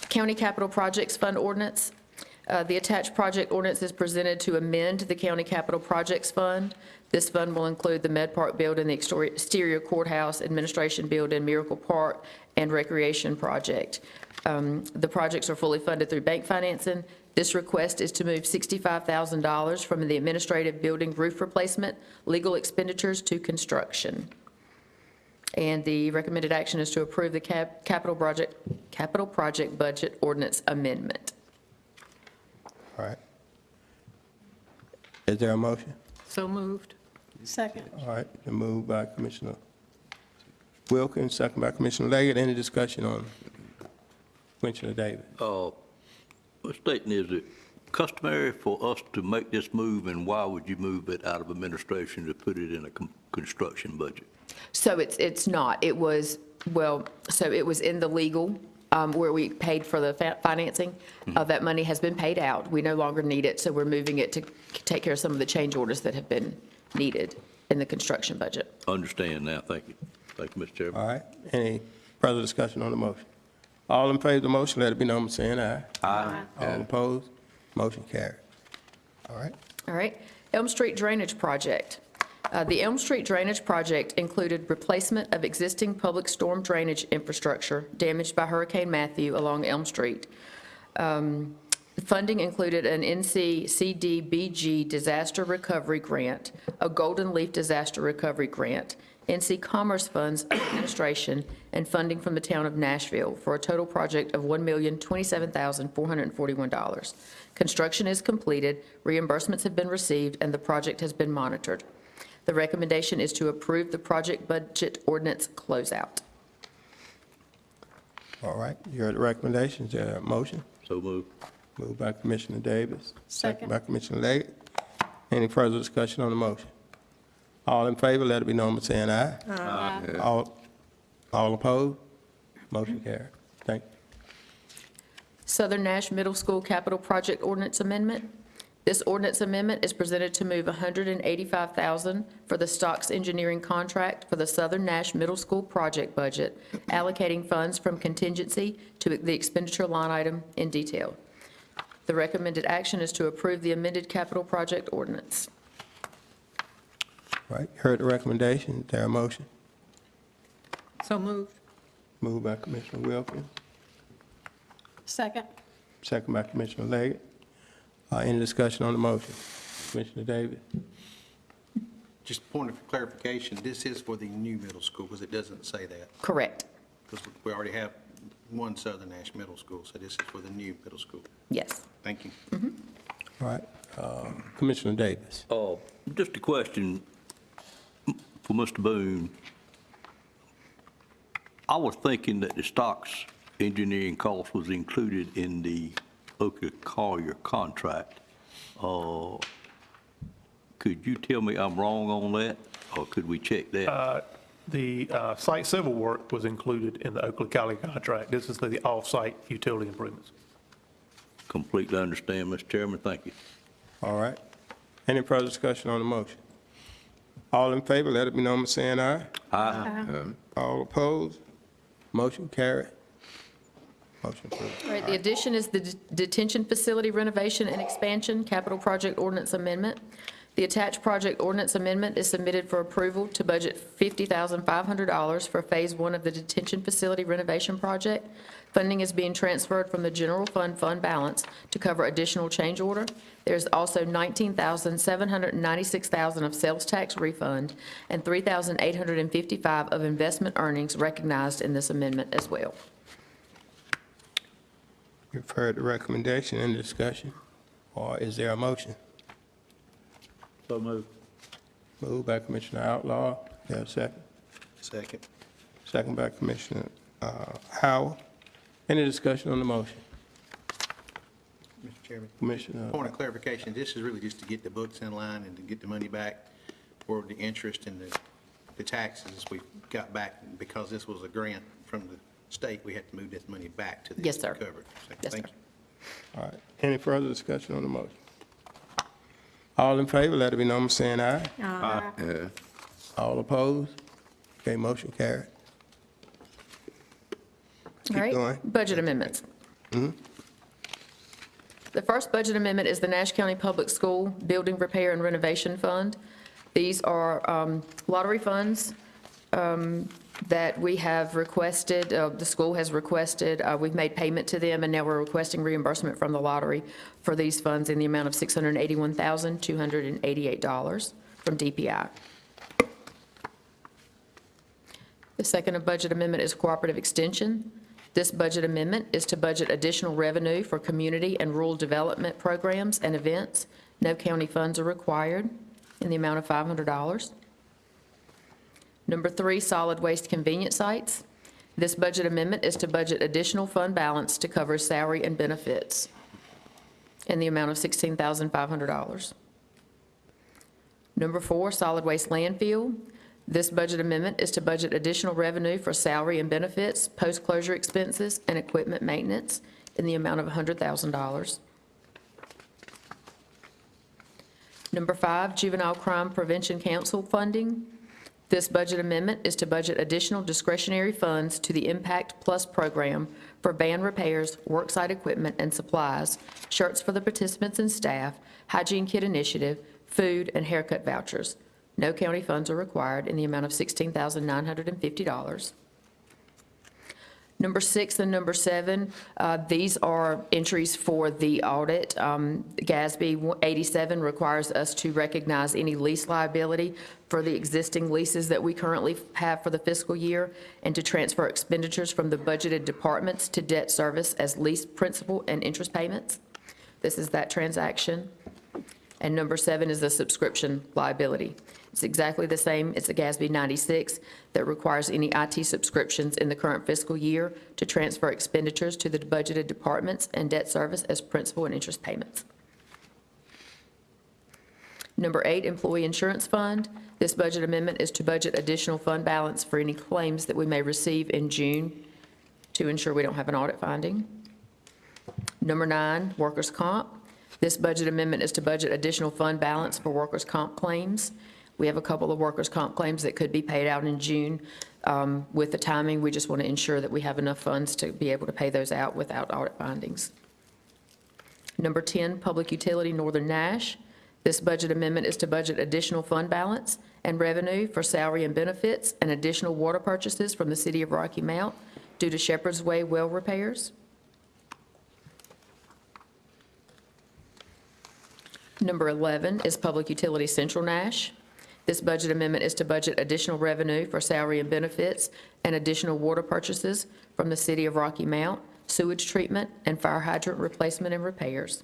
County Capital Projects Fund Ordinance. The attached project ordinance is presented to amend the County Capital Projects Fund. This fund will include the Med Park building, the exterior courthouse, administration building, Miracle Park, and recreation project. The projects are fully funded through bank financing. This request is to move $65,000 from the administrative building roof replacement, legal expenditures to construction. And the recommended action is to approve the capital project budget ordinance amendment. All right. Is there a motion? So moved. Second. All right, been moved by Commissioner Wilkins, second by Commissioner Leggett. Any discussion on Commissioner Davis? Ms. Staton, is it customary for us to make this move, and why would you move it out of administration to put it in a construction budget? So it's not. It was, well, so it was in the legal where we paid for the financing. That money has been paid out. We no longer need it, so we're moving it to take care of some of the change orders that have been needed in the construction budget. Understand now. Thank you. Thank you, Mr. Chairman. All right, any further discussion on the motion? All in favor of the motion, let it be known by saying aye. Aye. All opposed? Motion carried. All right. All right. Elm Street Drainage Project. The Elm Street Drainage Project included replacement of existing public storm drainage infrastructure damaged by Hurricane Matthew along Elm Street. Funding included an NC-CDBG Disaster Recovery Grant, a Golden Leaf Disaster Recovery Grant, NC Commerce Funds Administration, and funding from the town of Nashville for a total project of $1,027,441. Construction is completed, reimbursements have been received, and the project has been monitored. The recommendation is to approve the project budget ordinance closeout. All right, you heard the recommendations, is there a motion? So moved. Moved by Commissioner Davis. Second. By Commissioner Leggett. Any further discussion on the motion? All in favor, let it be known by saying aye. Aye. All opposed? Motion carried. Thank you. Southern Nash Middle School Capital Project Ordinance Amendment. This ordinance amendment is presented to move $185,000 for the Stocks Engineering contract for the Southern Nash Middle School project budget, allocating funds from contingency to the expenditure line item in detail. The recommended action is to approve the amended capital project ordinance. All right, you heard the recommendation, is there a motion? So moved. Moved by Commissioner Wilkins, Second. second by Commissioner Leggett. Any discussion on the motion? Commissioner Davis? Just a point of clarification, this is for the new middle school, because it doesn't say that. Correct. Because we already have one Southern Nash Middle School, so this is for the new middle school. Yes. Thank you. All right, Commissioner Davis. Just a question for Mr. Boone. I was thinking that the Stocks engineering cost was included in the Oka Collier contract. Could you tell me I'm wrong on that, or could we check that? The site civil work was included in the Oakland County contract. This is the off-site utility improvements. Completely understand, Mr. Chairman, thank you. All right. Any further discussion on the motion? All in favor, let it be known by saying aye. Aye. All opposed? Motion carried. Motion approved. All right, the addition is the detention facility renovation and expansion capital project ordinance amendment. The attached project ordinance amendment is submitted for approval to budget $50,500 for Phase 1 of the detention facility renovation project. Funding is being transferred from the general fund balance to cover additional change order. There's also $19,796,000 of sales tax refund and $3,855 of investment earnings recognized in this amendment as well. You've heard the recommendation and discussion, or is there a motion? So moved. Moved by Commissioner Outlaw, is there a second? Second. Second by Commissioner Howell. Any discussion on the motion? Mr. Chairman. Commissioner, Point of clarification, this is really just to get the books in line and to get the money back for the interest and the taxes we got back. Because this was a grant from the state, we had to move this money back to the. Yes, sir. Cover it. Yes, Thank sir. you. all right. Any further discussion on the motion? All in favor, let it be known by saying aye. Aye. All opposed? Okay, motion carried. All right, going. budget amendments. The first budget amendment is the Nash County Public School Building Repair and Renovation Fund. These are lottery funds that we have requested, the school has requested, we've made payment to them, and now we're requesting reimbursement from the lottery for these funds in the amount of $681,288 from DPI. The second budget amendment is cooperative extension. This budget amendment is to budget additional revenue for community and rural development programs and events. No county funds are required in the amount of $500. Number 3, solid waste convenience sites. This budget amendment is to budget additional fund balance to cover salary and benefits in the amount of $16,500. Number 4, solid waste landfill. This budget amendment is to budget additional revenue for salary and benefits, post-closure expenses, and equipment maintenance in the amount of $100,000. Number 5, Juvenile Crime Prevention Council funding. This budget amendment is to budget additional discretionary funds to the Impact Plus program for van repairs, worksite equipment and supplies, shirts for the participants and staff, hygiene kit initiative, food, and haircut vouchers. No county funds are required in the amount of $16,950. Number 6 and number 7, these are entries for the audit. GASB 87 requires us to recognize any lease liability for the existing leases that we currently have for the fiscal year and to transfer expenditures from the budgeted departments to debt service as lease principal and interest payments. This is that transaction. And number 7 is the subscription liability. It's exactly the same. It's a GASB 96 that requires any IT subscriptions in the current fiscal year to transfer expenditures to the budgeted departments and debt service as principal and interest payments. Number 8, Employee Insurance Fund. This budget amendment is to budget additional fund balance for any claims that we may receive in June to ensure we don't have an audit finding. Number 9, Workers' Comp. This budget amendment is to budget additional fund balance for workers' comp claims. We have a couple of workers' comp claims that could be paid out in June. With the timing, we just want to ensure that we have enough funds to be able to pay those out without audit findings. Number 10, Public Utility Northern Nash. This budget amendment is to budget additional fund balance and revenue for salary and benefits and additional water purchases from the City of Rocky Mount due to Shepherd's Way well repairs. Number 11 is Public Utility Central Nash. This budget amendment is to budget additional revenue for salary and benefits and additional water purchases from the City of Rocky Mount, sewage treatment, and fire hydrant replacement and repairs.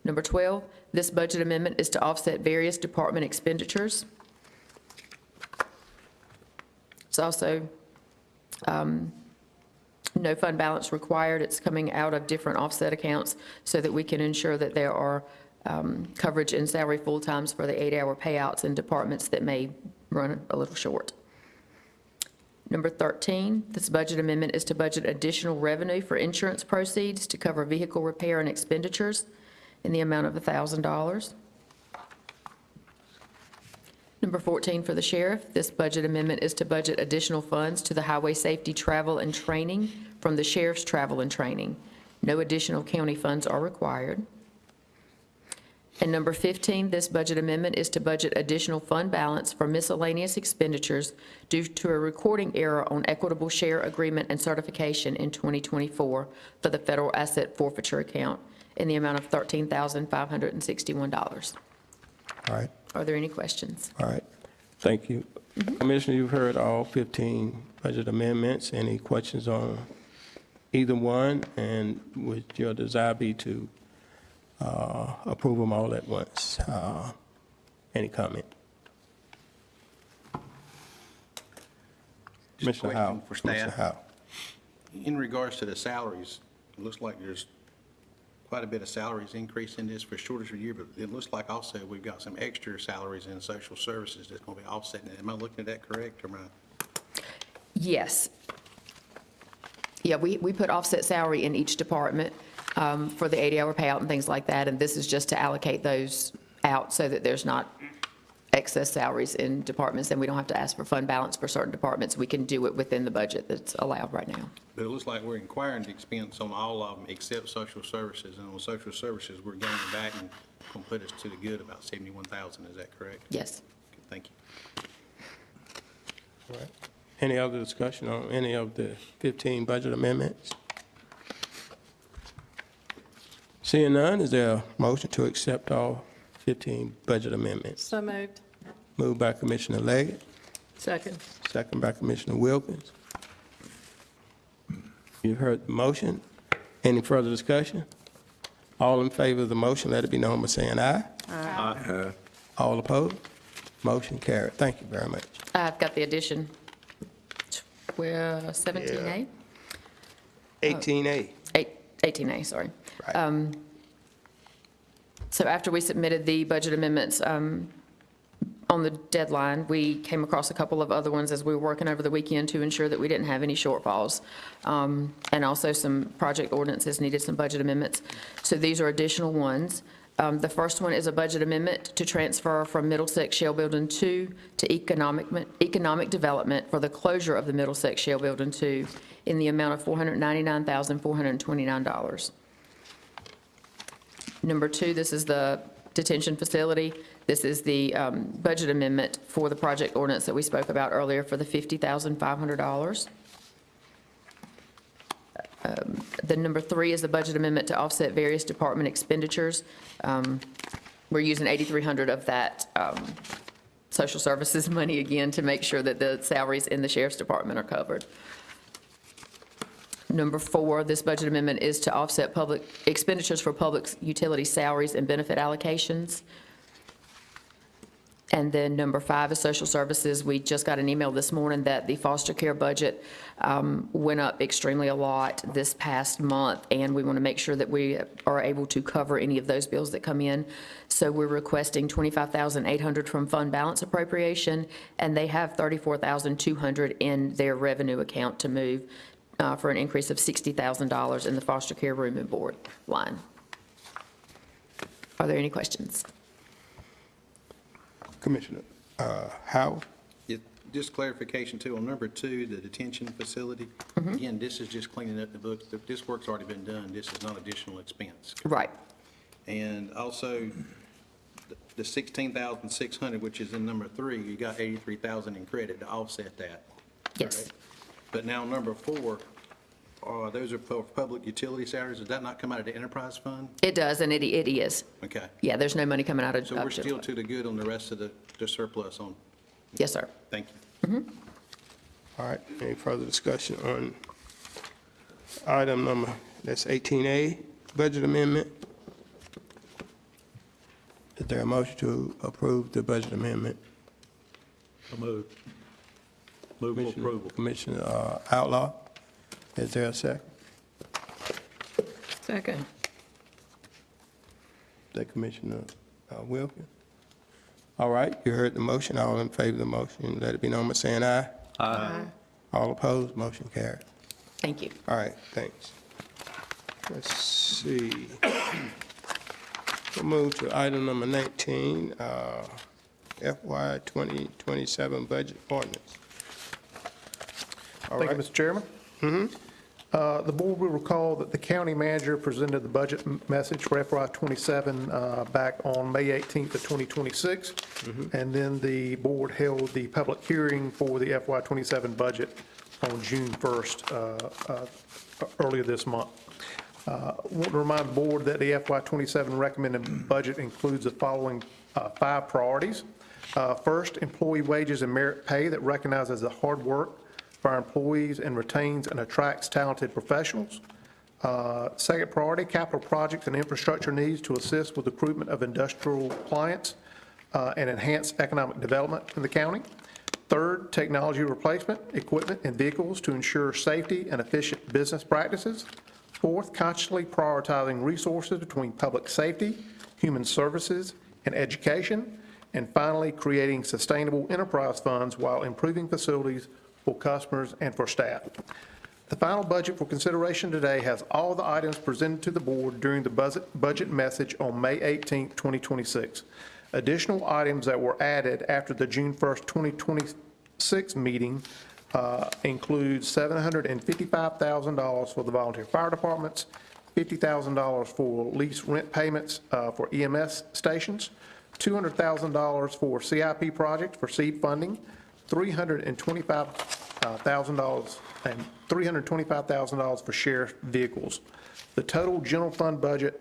Number 12, this budget amendment is to offset various department expenditures. It's also no fund balance required. It's coming out of different offset accounts so that we can ensure that there are coverage in salary full-times for the 8-hour payouts in departments that may run a little short. Number 13, this budget amendment is to budget additional revenue for insurance proceeds to cover vehicle repair and expenditures in the amount of $1,000. Number 14 for the sheriff, this budget amendment is to budget additional funds to the highway safety travel and training from the sheriff's travel and training. No additional county funds are required. And number 15, this budget amendment is to budget additional fund balance for miscellaneous expenditures due to a recording error on equitable share agreement and certification in 2024 for the federal asset forfeiture account in the amount of $13,561. All right, Are there any questions? all right. Thank you. Commissioner, you've heard all 15 budget amendments. Any questions on either one? And would your desire be to approve them all at once? Any comment? Just a Commissioner Howell. question for Commissioner staff. Howell. In regards to the salaries, it looks like there's quite a bit of salaries increase in this for shortage of year, but it looks like also we've got some extra salaries in social services that's going to be offsetting it. Am I looking at that correct, or am I? Yes. Yeah, we put offset salary in each department for the 80-hour payout and things like that, and this is just to allocate those out so that there's not excess salaries in departments, and we don't have to ask for fund balance for certain departments. We can do it within the budget that's allowed right now. But it looks like we're inquiring the expense on all of them except social services, and on social services, we're gaining back and going to put us to the good about 71,000, is that correct? Yes. Okay, thank you. All right. Any other discussion on any of the 15 budget amendments? Seeing none, is there a motion to accept all 15 budget amendments? So moved. Moved by Commissioner Leggett, Second. second by Commissioner Wilkins. You heard the motion. Any further discussion? All in favor of the motion, let it be known by saying aye. Aye. All opposed? Motion carried. Thank you very much. I've got the addition. 17A? 18A. 18A, sorry. Right. So after we submitted the budget amendments on the deadline, we came across a couple of other ones as we were working over the weekend to ensure that we didn't have any shortfalls. And also some project ordinances needed some budget amendments. So these are additional ones. The first one is a budget amendment to transfer from Middlesex Shell Building 2 to economic development for the closure of the Middlesex Shell Building 2 in the amount of $499,429. Number 2, this is the detention facility. This is the budget amendment for the project ordinance that we spoke about earlier for the $50,500. The number 3 is the budget amendment to offset various department expenditures. We're using $8,300 of that social services money again to make sure that the salaries in the sheriff's department are covered. Number 4, this budget amendment is to offset public expenditures for public utility salaries and benefit allocations. And then number 5 is social services. We just got an email this morning that the foster care budget went up extremely a lot this past month, and we want to make sure that we are able to cover any of those bills that come in. So we're requesting $25,800 from fund balance appropriation, and they have $34,200 in their revenue account to move for an increase of $60,000 in the foster care room and board line. Are there any questions? Commissioner Howard? Yeah, just clarification too, on number 2, the detention facility. Again, this is just cleaning up the books. This work's already been done. This is not additional expense. Right. And also, the 16,600, which is in number 3, you got 83,000 in credit to offset that. Yes. Right? But now, number 4, those are for public utility salaries. Does that not come out of the enterprise fund? It does, and it is. Okay. Yeah, there's no money coming out of. So we're still to the good on the rest of the surplus on, Yes, sir. thank you. All right, any further discussion on item number, that's 18A, budget amendment? Is there a motion to approve the budget amendment? So moved. Move for approval. Commissioner Outlaw, is there a second? Second. That Commissioner Wilkins? All right, you heard the motion. All in favor of the motion, let it be known by saying aye. Aye. All opposed, motion carried. Thank you. All right, thanks. Let's see. We'll move to item number 19, FY 2027 budget ordinance. All Thank you, right. Mr. Chairman. The board will recall that the county manager presented the budget message for FY '27 back on May 18th of 2026. And then the board held the public hearing for the FY '27 budget on June 1st, earlier this month. I want to remind the board that the FY '27 recommended budget includes the following 5 priorities. First, employee wages and merit pay that recognizes the hard work for our employees and retains and attracts talented professionals. Second priority, capital projects and infrastructure needs to assist with recruitment of industrial clients and enhance economic development in the county. Third, technology replacement, equipment and vehicles to ensure safety and efficient business practices. Fourth, consciously prioritizing resources between public safety, human services, and education. And finally, creating sustainable enterprise funds while improving facilities for customers and for staff. The final budget for consideration today has all the items presented to the board during the budget message on May 18, 2026. Additional items that were added after the June 1st, 2026 meeting include $755,000 for the volunteer fire departments, $50,000 for lease rent payments for EMS stations, $200,000 for CIP projects for seed funding, $325,000 for sheriff vehicles. The total general fund budget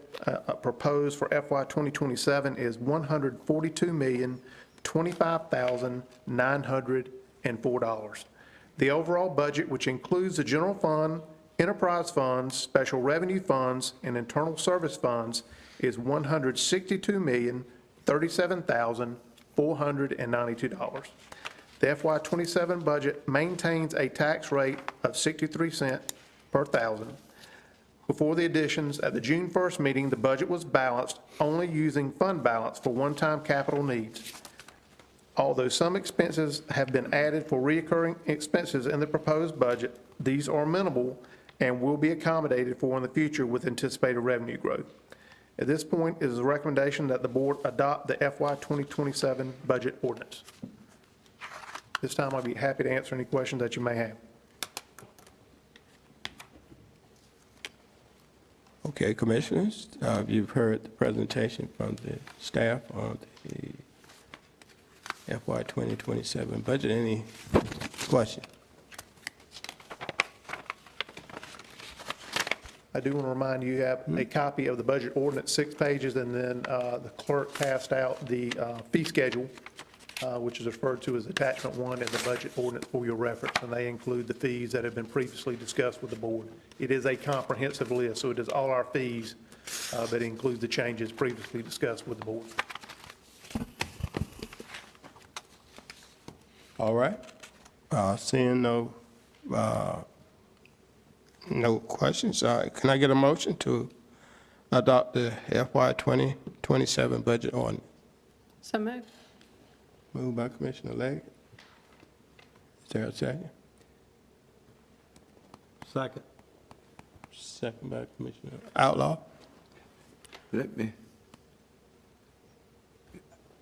proposed for FY 2027 is $142,025,904. The overall budget, which includes the general fund, enterprise funds, special revenue funds, and internal service funds, is $162,037,492. The FY '27 budget maintains a tax rate of 63 cents per thousand. Before the additions, at the June 1st meeting, the budget was balanced, only using fund balance for one-time capital needs. Although some expenses have been added for recurring expenses in the proposed budget, these are minimal and will be accommodated for in the future with anticipated revenue growth. At this point, it is a recommendation that the board adopt the FY 2027 budget ordinance. This time, I'll be happy to answer any questions that you may have. Okay, Commissioners, you've heard the presentation from the staff on the FY 2027 budget. Any questions? I do want to remind you, you have a copy of the budget ordinance, 6 pages, and then the clerk passed out the fee schedule which is referred to as Attachment 1 in the budget ordinance for your reference, and they include the fees that have been previously discussed with the board. It is a comprehensive list, so it is all our fees, but it includes the changes previously discussed with the board. All right. Seeing no questions, can I get a motion to adopt the FY 2027 budget ordinance? So moved. Moved by Commissioner Leggett. Is there a second? Second. Second by Commissioner Outlaw.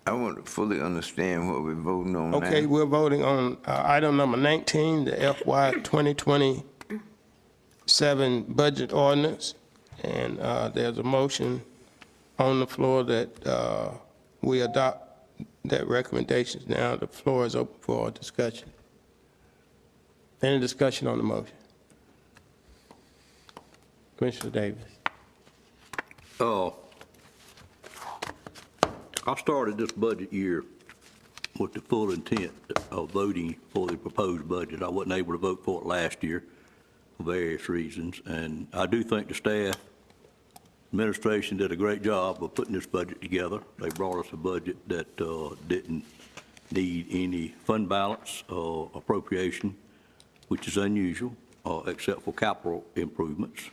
I want to fully understand what we're voting on now. Okay, we're voting on item number 19, the FY 2027 budget ordinance. And there's a motion on the floor that we adopt that recommendations. Now the floor is open for discussion. Any discussion on the motion? Commissioner Davis. I started this budget year with the full intent of voting for the proposed budget. I wasn't able to vote for it last year for various reasons, and I do think the staff, administration did a great job of putting this budget together. They brought us a budget that didn't need any fund balance or appropriation, which is unusual, except for capital improvements.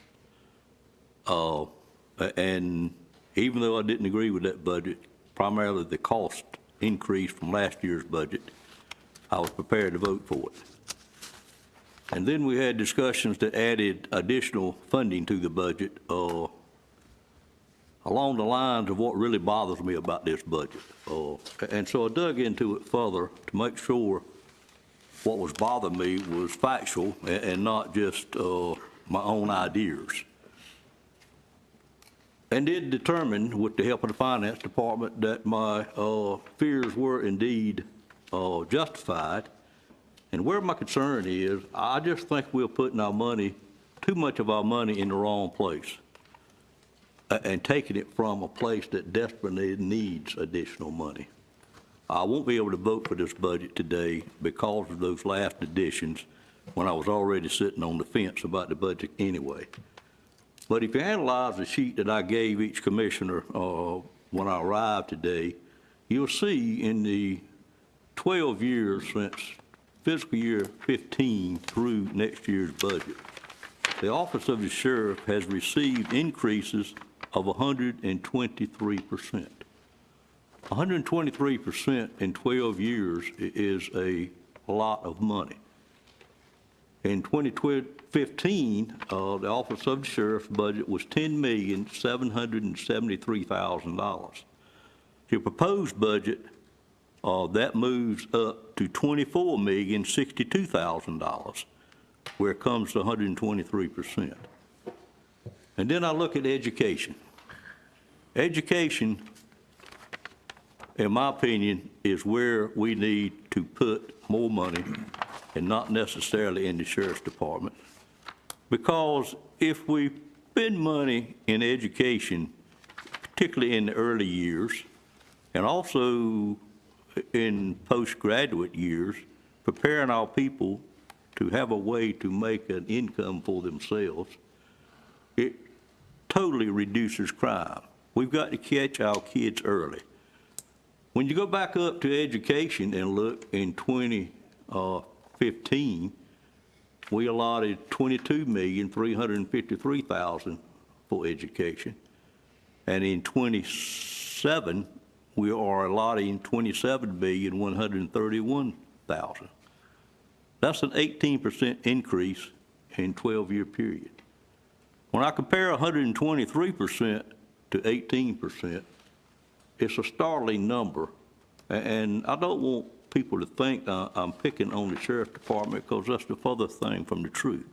And even though I didn't agree with that budget, primarily the cost increase from last year's budget, I was prepared to vote for it. And then we had discussions that added additional funding to the budget along the lines of what really bothers me about this budget. And so I dug into it further to make sure what was bothering me was factual and not just my own ideas. And did determine, with the help of the finance department, that my fears were indeed justified. And where my concern is, I just think we're putting our money, too much of our money, in the wrong place and taking it from a place that desperately needs additional money. I won't be able to vote for this budget today because of those last additions when I was already sitting on the fence about the budget anyway. But if you analyze the sheet that I gave each commissioner when I arrived today, you'll see in the 12 years since fiscal year 15 through next year's budget, the Office of the Sheriff has received increases of 123%. 123% in 12 years is a lot of money. In 2015, the Office of the Sheriff's budget was $10,773,000. Your proposed budget, that moves up to $24,062,000, where it comes to 123%. And then I look at education. Education, in my opinion, is where we need to put more money and not necessarily in the Sheriff's Department. Because if we spend money in education, particularly in the early years, and also in postgraduate years, preparing our people to have a way to make an income for themselves, it totally reduces crime. We've got to catch our kids early. When you go back up to education and look in 2015, we allotted $22,353,000 for education. And in 27, we are allotting $27,131,000. That's an 18% increase in 12-year period. When I compare 123% to 18%, it's a startling number. And I don't want people to think I'm picking on the Sheriff's Department because that's the furthest thing from the truth.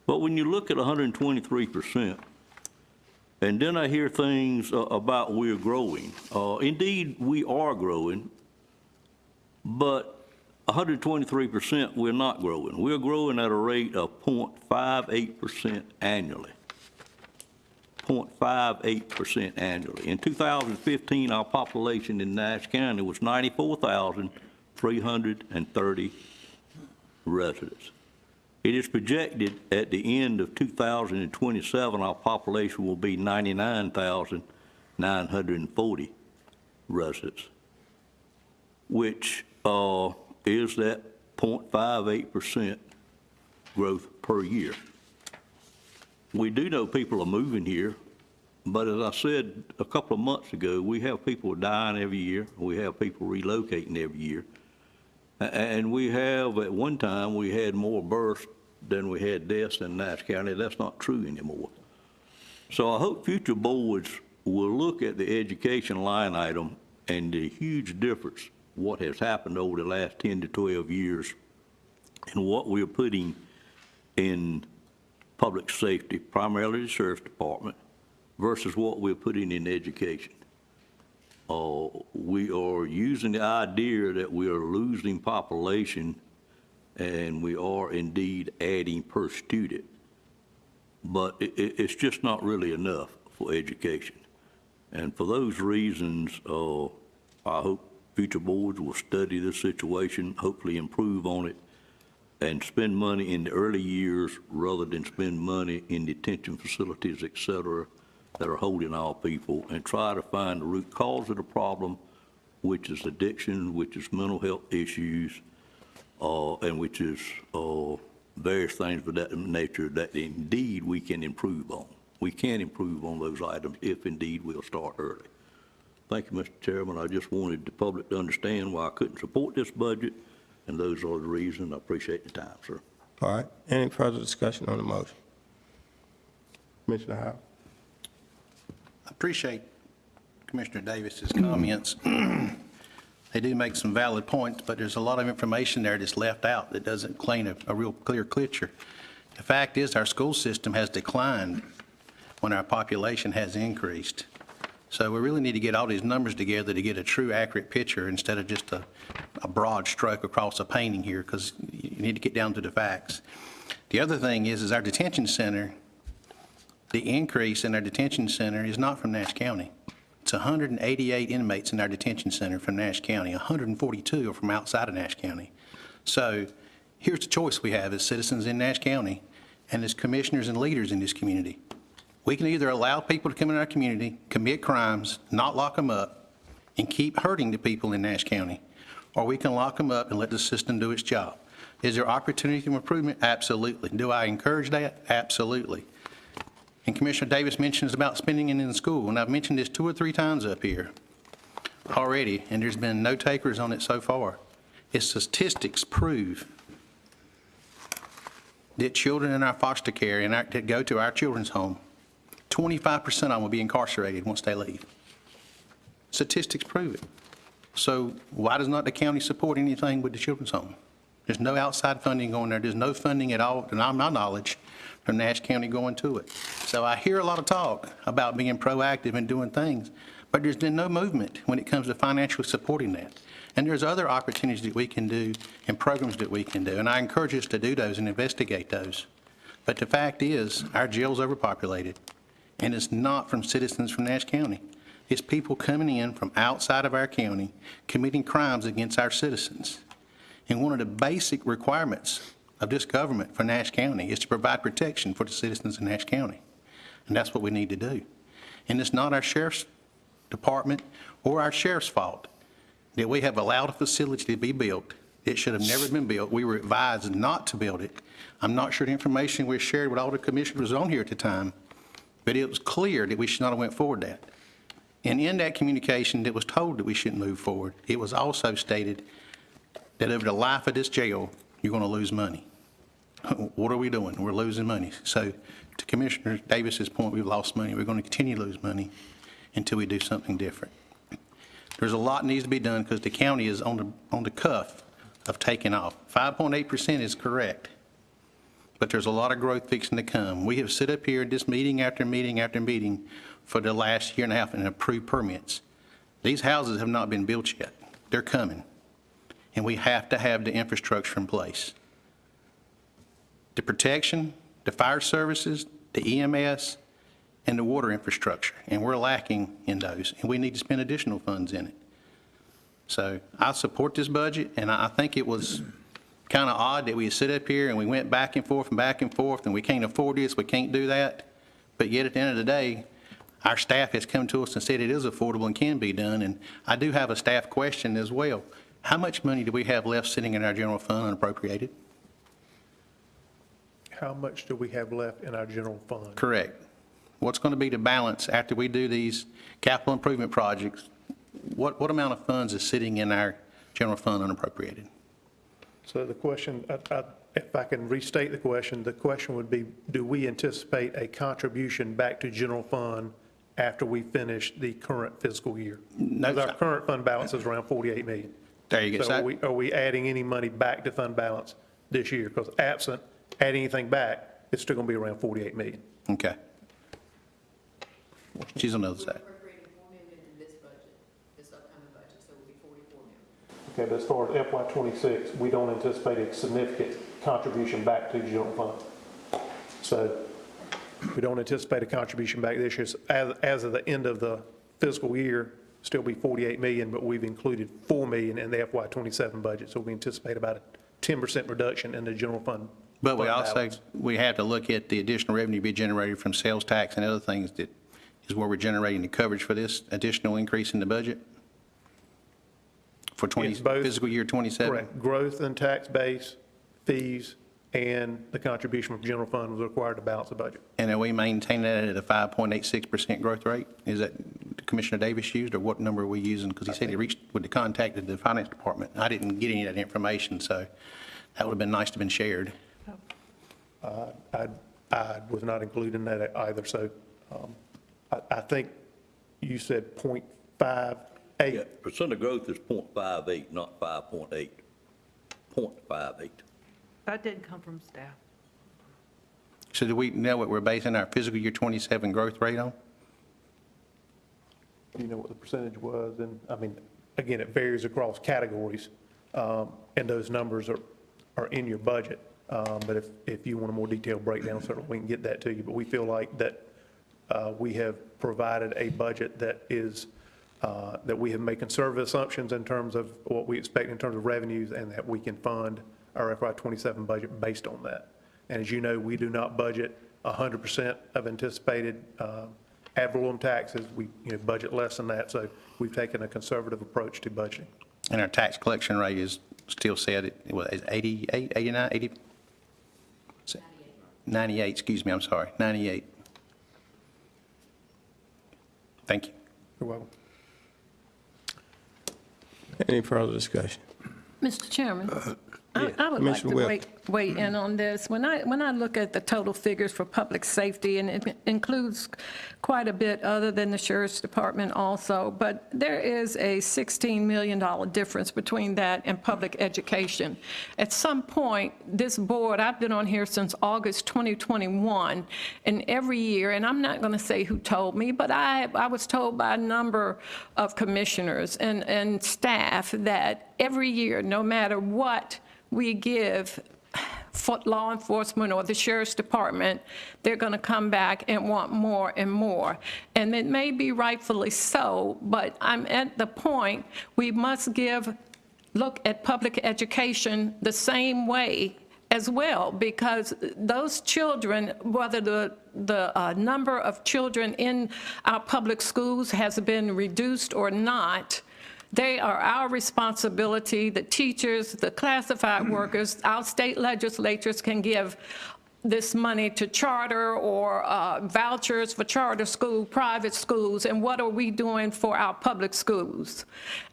But when you look at 123%, and then I hear things about we're growing. Indeed, we are growing, but 123%, we're not growing. We're growing at a rate of 0.58% annually. 0.58% annually. In 2015, our population in Nash County was 94,000 330 residents. It is projected at the end of 2027, our population will be 99,940 residents, which is that 0.58% growth per year. We do know people are moving here, but as I said a couple of months ago, we have people dying every year. We have people relocating every year. And we have, at one time, we had more births than we had deaths in Nash County. That's not true anymore. So I hope future boards will look at the education line item and the huge difference, what has happened over the last 10 to 12 years, and what we're putting in public safety, primarily the sheriff's department, versus what we're putting in education. We are using the idea that we are losing population, and we are indeed adding per student. But it's just not really enough for education. And for those reasons, I hope future boards will study this situation, hopefully improve on it, and spend money in the early years rather than spend money in detention facilities, et cetera, that are holding our people, and try to find the root cause of the problem, which is addiction, which is mental health issues, and which is various things of that nature that indeed we can improve on. We can improve on those items if indeed we'll start early. Thank you, Mr. Chairman. I just wanted the public to understand why I couldn't support this budget, and those are the reasons. I appreciate the time, sir. All right. Any further discussion on the motion? Commissioner Howard? I appreciate Commissioner Davis's comments. They do make some valid points, but there's a lot of information there that's left out that doesn't paint a real clear picture. The fact is our school system has declined when our population has increased. So we really need to get all these numbers together to get a true, accurate picture instead of just a broad stroke across a painting here, because you need to get down to the facts. The other thing is our detention center, the increase in our detention center is not from Nash County. It's 188 inmates in our detention center from Nash County. 142 are from outside of Nash County. So here's the choice we have as citizens in Nash County and as commissioners and leaders in this community. We can either allow people to come in our community, commit crimes, not lock them up, and keep hurting the people in Nash County, or we can lock them up and let the system do its job. Is there opportunity for improvement? Absolutely. Do I encourage that? Absolutely. And Commissioner Davis mentions about spending it in the school, and I've mentioned this 2 or 3 times up here already, and there's been no takers on it so far. Its statistics prove that children in our foster care and that go to our children's home, 25% of them will be incarcerated once they leave. Statistics prove it. So why does not the county support anything with the children's home? There's no outside funding going there. There's no funding at all, to my knowledge, from Nash County going to it. So I hear a lot of talk about being proactive and doing things, but there's been no movement when it comes to financially supporting that. And there's other opportunities that we can do and programs that we can do, and I encourage us to do those and investigate those. But the fact is, our jail's overpopulated, and it's not from citizens from Nash County. It's people coming in from outside of our county, committing crimes against our citizens. And one of the basic requirements of this government for Nash County is to provide protection for the citizens in Nash County. And that's what we need to do. And it's not our sheriff's department or our sheriff's fault that we have allowed a facility to be built. It should have never been built. We were advised not to build it. I'm not sure the information was shared with all the commissioners on here at the time, but it was clear that we should not have went forward that. And in that communication that was told that we shouldn't move forward, it was also stated that over the life of this jail, you're going to lose money. What are we doing? We're losing money. So to Commissioner Davis's point, we've lost money. We're going to continue to lose money until we do something different. There's a lot needs to be done because the county is on the cuff of taking off. 5.8% is correct, but there's a lot of growth fixing to come. We have sit up here in this meeting after meeting after meeting for the last year and a half and approved permits. These houses have not been built yet. They're coming. And we have to have the infrastructure in place. The protection, the fire services, the EMS, and the water infrastructure. And we're lacking in those, and we need to spend additional funds in it. So I support this budget, and I think it was kind of odd that we sit up here and we went back and forth, and we can't afford this, we can't do that. But yet, at the end of the day, our staff has come to us and said it is affordable and can be done. And I do have a staff question as well. How much money do we have left sitting in our general fund unappropriated? How much do we have left in our general fund? Correct. What's going to be the balance after we do these capital improvement projects? What amount of funds is sitting in our general fund unappropriated? So the question, if I can restate the question would be, do we anticipate a contribution back to general fund after we finish the current fiscal year? No, Because sir. our current fund balance is around 48 million. There you go. So are we adding any money back to fund balance this year? Because absent adding anything back, it's still going to be around 48 million. Okay. She's on the other side. Appropriated $4 million in this budget, this upcoming budget, so it will be $44 million. Okay, but as far as FY '26, we don't anticipate a significant contribution back to the general fund. So we don't anticipate a contribution back this year. So as of the end of the fiscal year, still be 48 million, but we've included 4 million in the FY '27 budget. So we anticipate about a 10% reduction in the general fund. But we fund also, balance. we have to look at the additional revenue be generated from sales tax and other things that is where we're generating the coverage for this additional increase in the budget for It's both. fiscal year 27? Correct. Growth in tax base, fees, and the contribution from general fund was required to balance the budget. And are we maintaining that at a 5.86% growth rate? Is that Commissioner Davis used, or what number are we using? Because he said he reached, with the contacted the finance department. I didn't get any of that information, so that would have been nice to have been shared. I was not included in that either, so I think you said .58. Yeah, percent of growth is .58, not 5.8. .58. That didn't come from staff. So do we know what we're basing our fiscal year 27 growth rate on? Do you know what the percentage was? And, I mean, again, it varies across categories, and those numbers are in your budget. But if you want a more detailed breakdown, certainly we can get that to you. But we feel like that we have provided a budget that is, that we have made conservative assumptions in terms of what we expect in terms of revenues, and that we can fund our FY '27 budget based on that. And as you know, we do not budget 100% of anticipated ad valorem taxes. We budget less than that, so we've taken a conservative approach to budgeting. And our tax collection rate is still set at, what, is 88, 89, 80? 98, excuse me, I'm sorry, 98. Thank you. You're welcome. Any further discussion? Mr. Chairman, I would like to Commissioner Webb. weigh in on this. When I look at the total figures for public safety, and it includes quite a bit other than the Sheriff's Department also, but there is a $16 million difference between that and public education. At some point, this board, I've been on here since August 2021, and every year, and I'm not going to say who told me, but I was told by a number of commissioners and staff that every year, no matter what we give for law enforcement or the Sheriff's Department, they're going to come back and want more and more. And it may be rightfully so, but I'm at the point we must look at public education the same way as well, because those children, whether the number of children in our public schools has been reduced or not, they are our responsibility. The teachers, the classified workers, our state legislatures can give this money to charter or vouchers for charter school, private schools, and what are we doing for our public schools?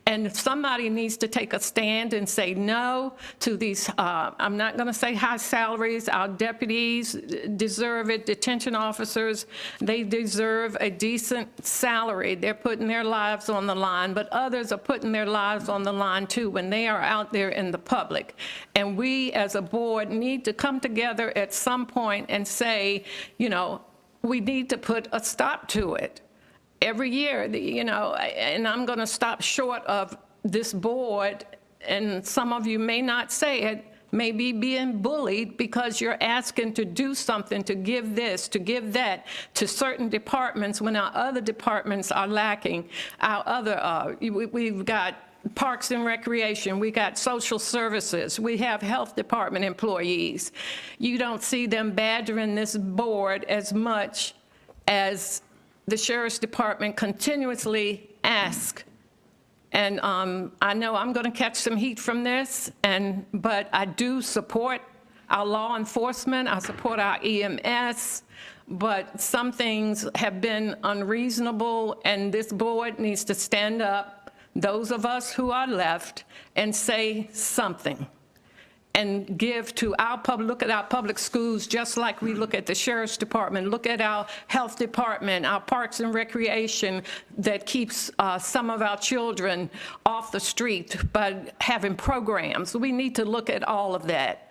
And somebody needs to take a stand and say no to these, I'm not going to say high salaries. Our deputies deserve it. Detention officers, they deserve a decent salary. They're putting their lives on the line, but others are putting their lives on the line too when they are out there in the public. And we as a board need to come together at some point and say, we need to put a stop to it. Every year, and I'm going to stop short of this board, and some of you may not say it, may be being bullied because you're asking to do something, to give this, to give that to certain departments when our other departments are lacking. Our other, we've got Parks and Recreation, we got Social Services, we have Health Department employees. You don't see them badgering this board as much as the Sheriff's Department continuously asks. And I know I'm going to catch some heat from this, but I do support our law enforcement, I support our EMS, but some things have been unreasonable, and this board needs to stand up, those of us who are left, and say something. And give to our public, look at our public schools just like we look at the Sheriff's Department, look at our Health Department, our Parks and Recreation that keeps some of our children off the street by having programs. We need to look at all of that.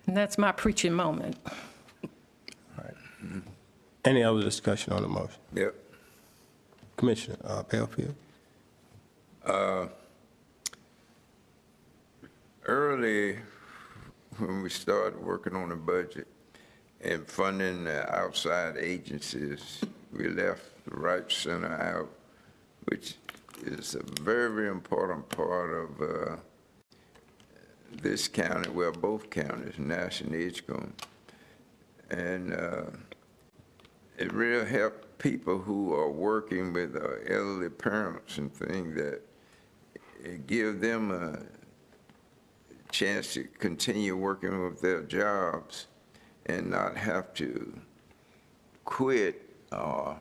And that's my preaching moment. Any other discussion on the motion? Yep. Commissioner Belfield? Early, when we started working on the budget and funding the outside agencies, we left the right center out, which is a very, very important part of this county, well, both counties, Nash and Edgecombe. And it really helped people who are working with elderly parents and things, that it give them a chance to continue working with their jobs and not have to quit or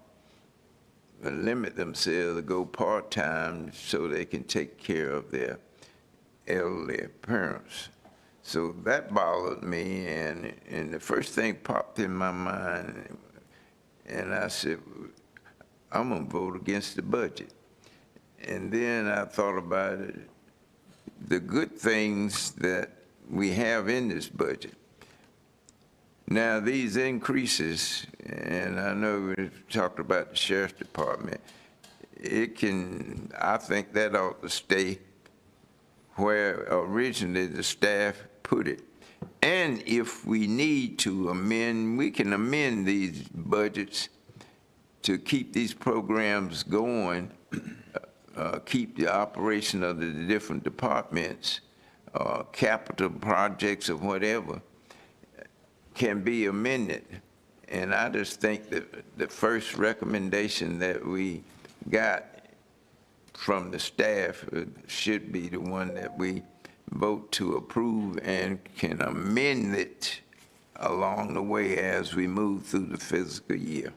limit themselves to go part-time so they can take care of their elderly parents. So that bothered me, and the first thing popped in my mind, and I said, I'm gonna vote against the budget. And then I thought about it, the good things that we have in this budget. Now, these increases, and I know we talked about the Sheriff's Department, I think that ought to stay where originally the staff put it. And if we need to amend, we can amend these budgets to keep these programs going, keep the operation of the different departments, capital projects or whatever, can be amended. And I just think that the first recommendation that we got from the staff should be the one that we vote to approve and can amend it along the way as we move through the fiscal year.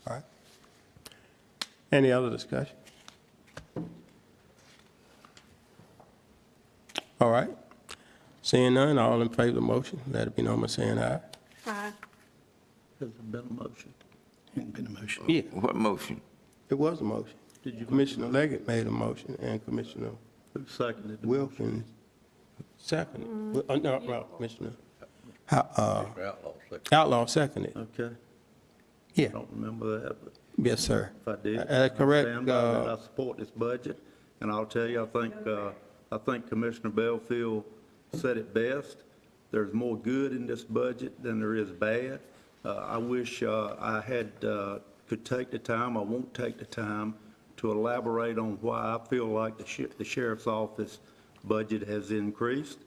All right. Any other discussion? All right. Seeing none, all in favor of the motion, let it be known by saying aye. Aye. Has there been a motion? Hadn't been a motion. Yeah, What motion? it was a motion. Did you? Commissioner Leggett made a motion, and Commissioner Who seconded the motion? Wilkins seconded. No, Commissioner Outlaw second. Outlaw seconded. Okay. Yeah. I don't remember that, but Yes, sir. if I did. Correct. I stand by that. I support this budget, and I'll tell you, I think Commissioner Belfield said it best. There's more good in this budget than there is bad. I wish I could take the time, I won't take the time to elaborate on why I feel like the sheriff's office budget has increased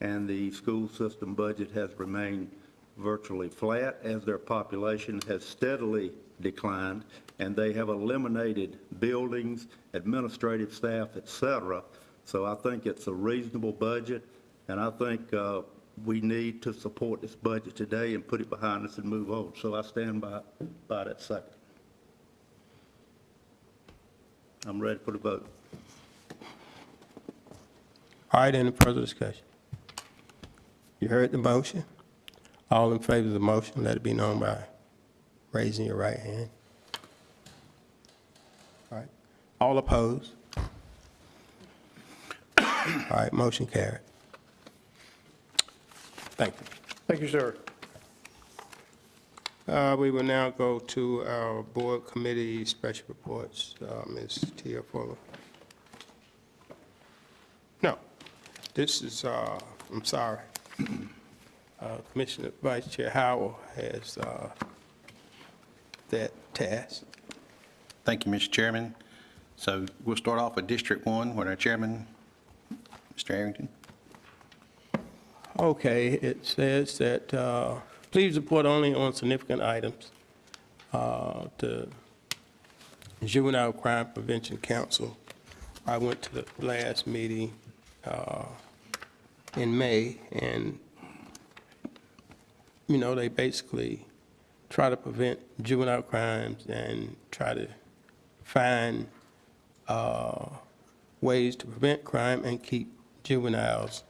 and the school system budget has remained virtually flat as their population has steadily declined, and they have eliminated buildings, administrative staff, et cetera. So I think it's a reasonable budget, and I think we need to support this budget today and put it behind us and move on. So I stand by that second. I'm ready for the vote. All right, any further discussion? You heard the motion. All in favor of the motion, let it be known by raising your right hand. All right. All opposed? All right, motion carried. Thank you. Thank you, sir. We will now go to our board committee special reports. Ms. Tia Fuller. No, this is, I'm sorry. Commissioner Vice Chair Howell has that task. Thank you, Mr. Chairman. So we'll start off with District 1 with our chairman, Mr. Arrington. Okay, it says that, please report only on significant items. The Juvenile Crime Prevention Council, I went to the last meeting in May, and, you know, they basically try to prevent juvenile crimes and try to find ways to prevent crime and keep juveniles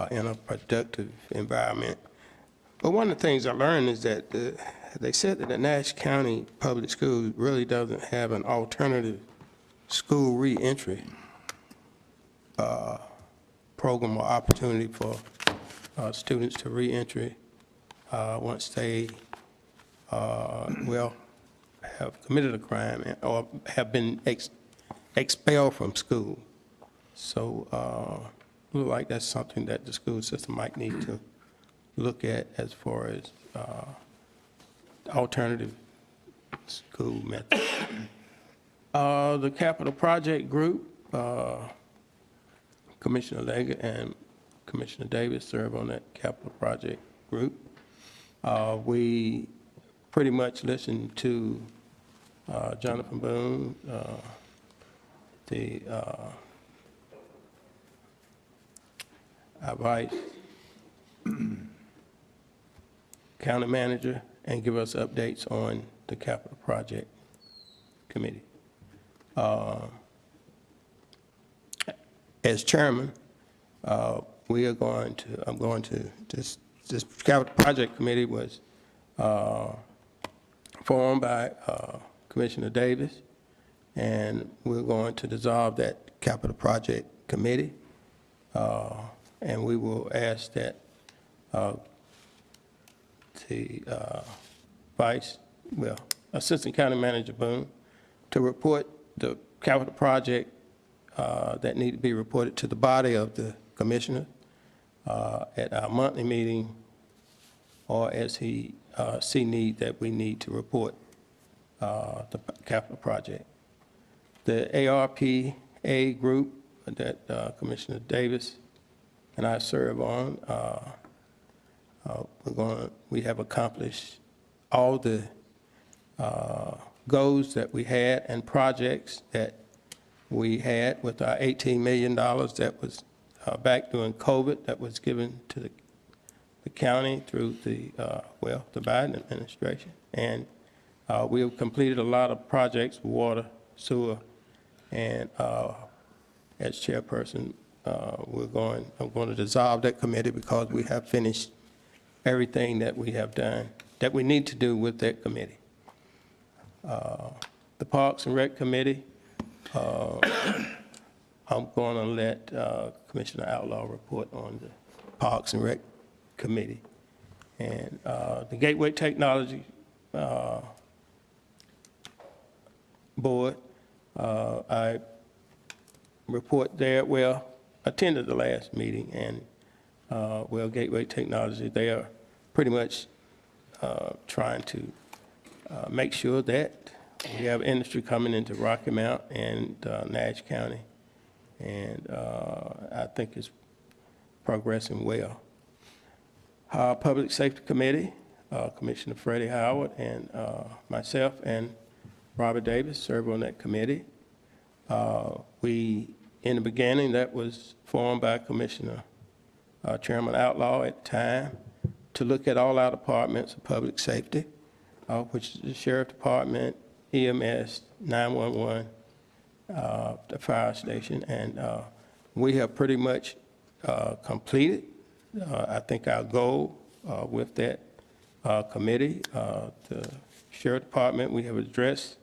in a productive environment. But one of the things I learned is that they said that the Nash County Public Schools really doesn't have an alternative school reentry program or opportunity for students to reentry once they, have committed a crime or have been expelled from school. So look like that's something that the school system might need to look at as far as alternative school methods. The Capital Project Group, Commissioner Leggett and Commissioner Davis serve on that Capital Project Group. We pretty much listened to Jonathan Boone, our vice county manager, and give us updates on the Capital Project Committee. As chairman, I'm going to, this Capital Project Committee was formed by Commissioner Davis, and we're going to dissolve that Capital Project Committee, and we will ask that the Assistant County Manager Boone to report the capital project that need to be reported to the body of the commissioner at our monthly meeting, or as he see need that we need to report the capital project. The ARPA group that Commissioner Davis and I serve on, we have accomplished all the goals that we had and projects that we had with our $18 million that was back during COVID that was given to the county through the Biden administration. And we have completed a lot of projects, water, sewer, and as chairperson, I'm going to dissolve that committee because we have finished everything that we have done, that we need to do with that committee. The Parks and Rec Committee, I'm going to let Commissioner Outlaw report on the Parks and Rec Committee. And the Gateway Technology Board, I report there, attended the last meeting, and Gateway Technology, they are pretty much trying to make sure that we have industry coming into Rocky Mount and Nash County, and I think it's progressing well. Our Public Safety Committee, Commissioner Freddie Howard and myself and Robert Davis serve on that committee. In the beginning, that was formed by Commissioner Chairman Outlaw at the time to look at all our departments of public safety, which is the Sheriff Department, EMS, 911, the fire station, and we have pretty much completed, I think, our goal with that committee. The Sheriff Department, we have addressed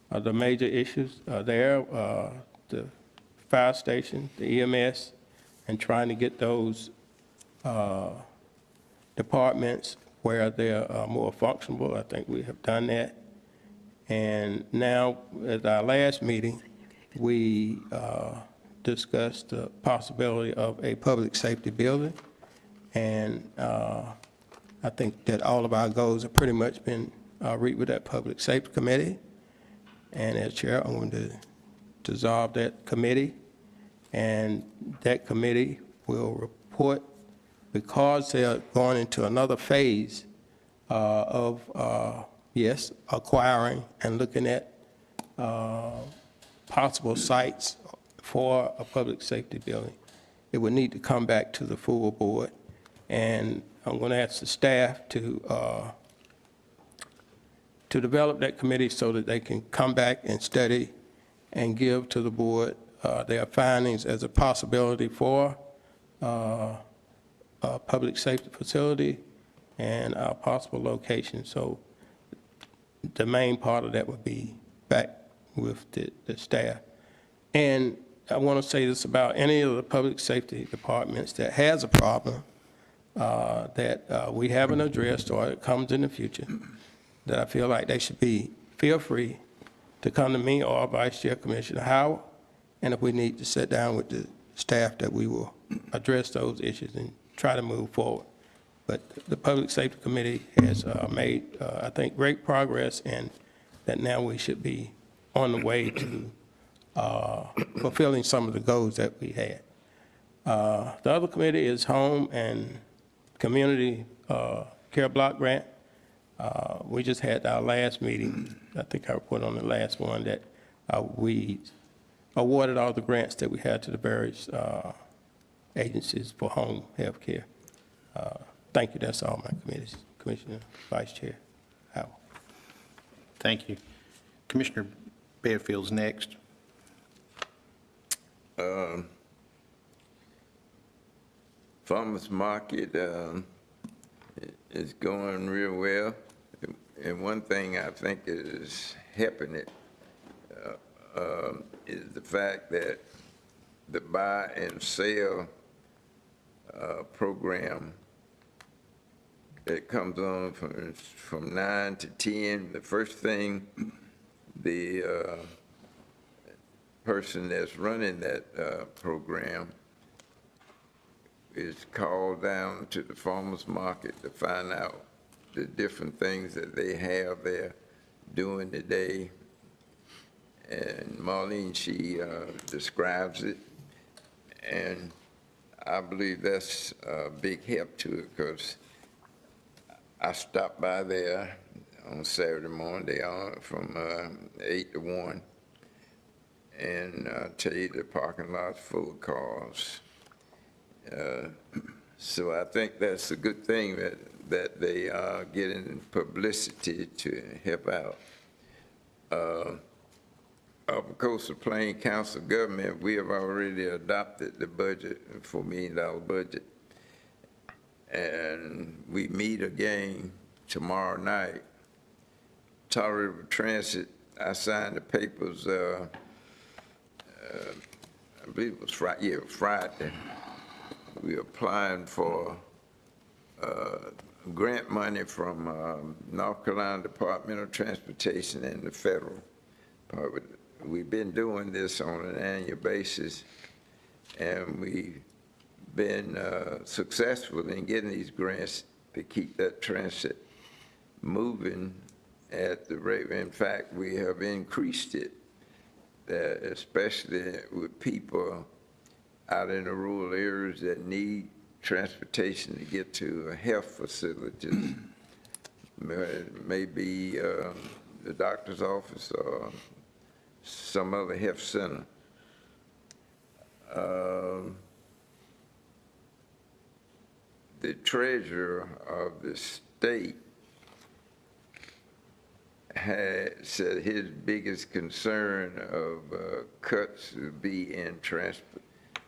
the major issues there, the fire station, the EMS, and trying to get those departments where they're more functional. I think we have done that. And now, at our last meeting, we discussed the possibility of a public safety building. And I think that all of our goals have pretty much been reached with that Public Safety Committee. And as chair, I'm going to dissolve that committee, and that committee will report, because they're going into another phase of, yes, acquiring and looking at possible sites for a public safety building. It would need to come back to the full board, and I'm going to ask the staff to develop that committee so that they can come back and study and give to the board their findings as a possibility for a public safety facility and a possible location. So the main part of that would be back with the staff. And I want to say this about any of the public safety departments that has a problem that we haven't addressed or it comes in the future, that I feel like they should feel free to come to me or Vice Chair Commissioner Howard, and if we need to sit down with the staff, that we will address those issues and try to move forward. But the Public Safety Committee has made, I think, great progress, and that now we should be on the way to fulfilling some of the goals that we had. The other committee is Home and Community Care Block Grant. We just had our last meeting. I think I reported on the last one that we awarded all the grants that we had to the various agencies for home health care. Thank you. That's all my committees. Commissioner, Vice Chair Howard. Thank you. Commissioner Bedfield's next. Farmers Market is going real well. And one thing I think is helping it is the fact that the buy and sell program that comes on from 9 to 10. The first thing the person that's running that program is called down to the farmer's market to find out the different things that they have there during the day. And Marlene, she describes it, and I believe that's a big help to it, because I stopped by there on Saturday morning. They are from 8 to 1, and I tell you, the parking lot's full of cars. So I think that's a good thing that they are getting publicity to help out. Of course, the Plain Council government, we have already adopted the budget, $4 million budget. And we meet again tomorrow night. Tar River Transit, I signed the papers, I believe it was Friday. Yeah, Friday. We're applying for grant money from North Carolina Department of Transportation and the federal part. We've been doing this on an annual basis, and we've been successful in getting these grants to keep that transit moving at the rate. In fact, we have increased it, especially with people out in the rural areas that need transportation to get to health facilities, maybe the doctor's office or some other health center. The treasurer of the state had said his biggest concern of cuts would be in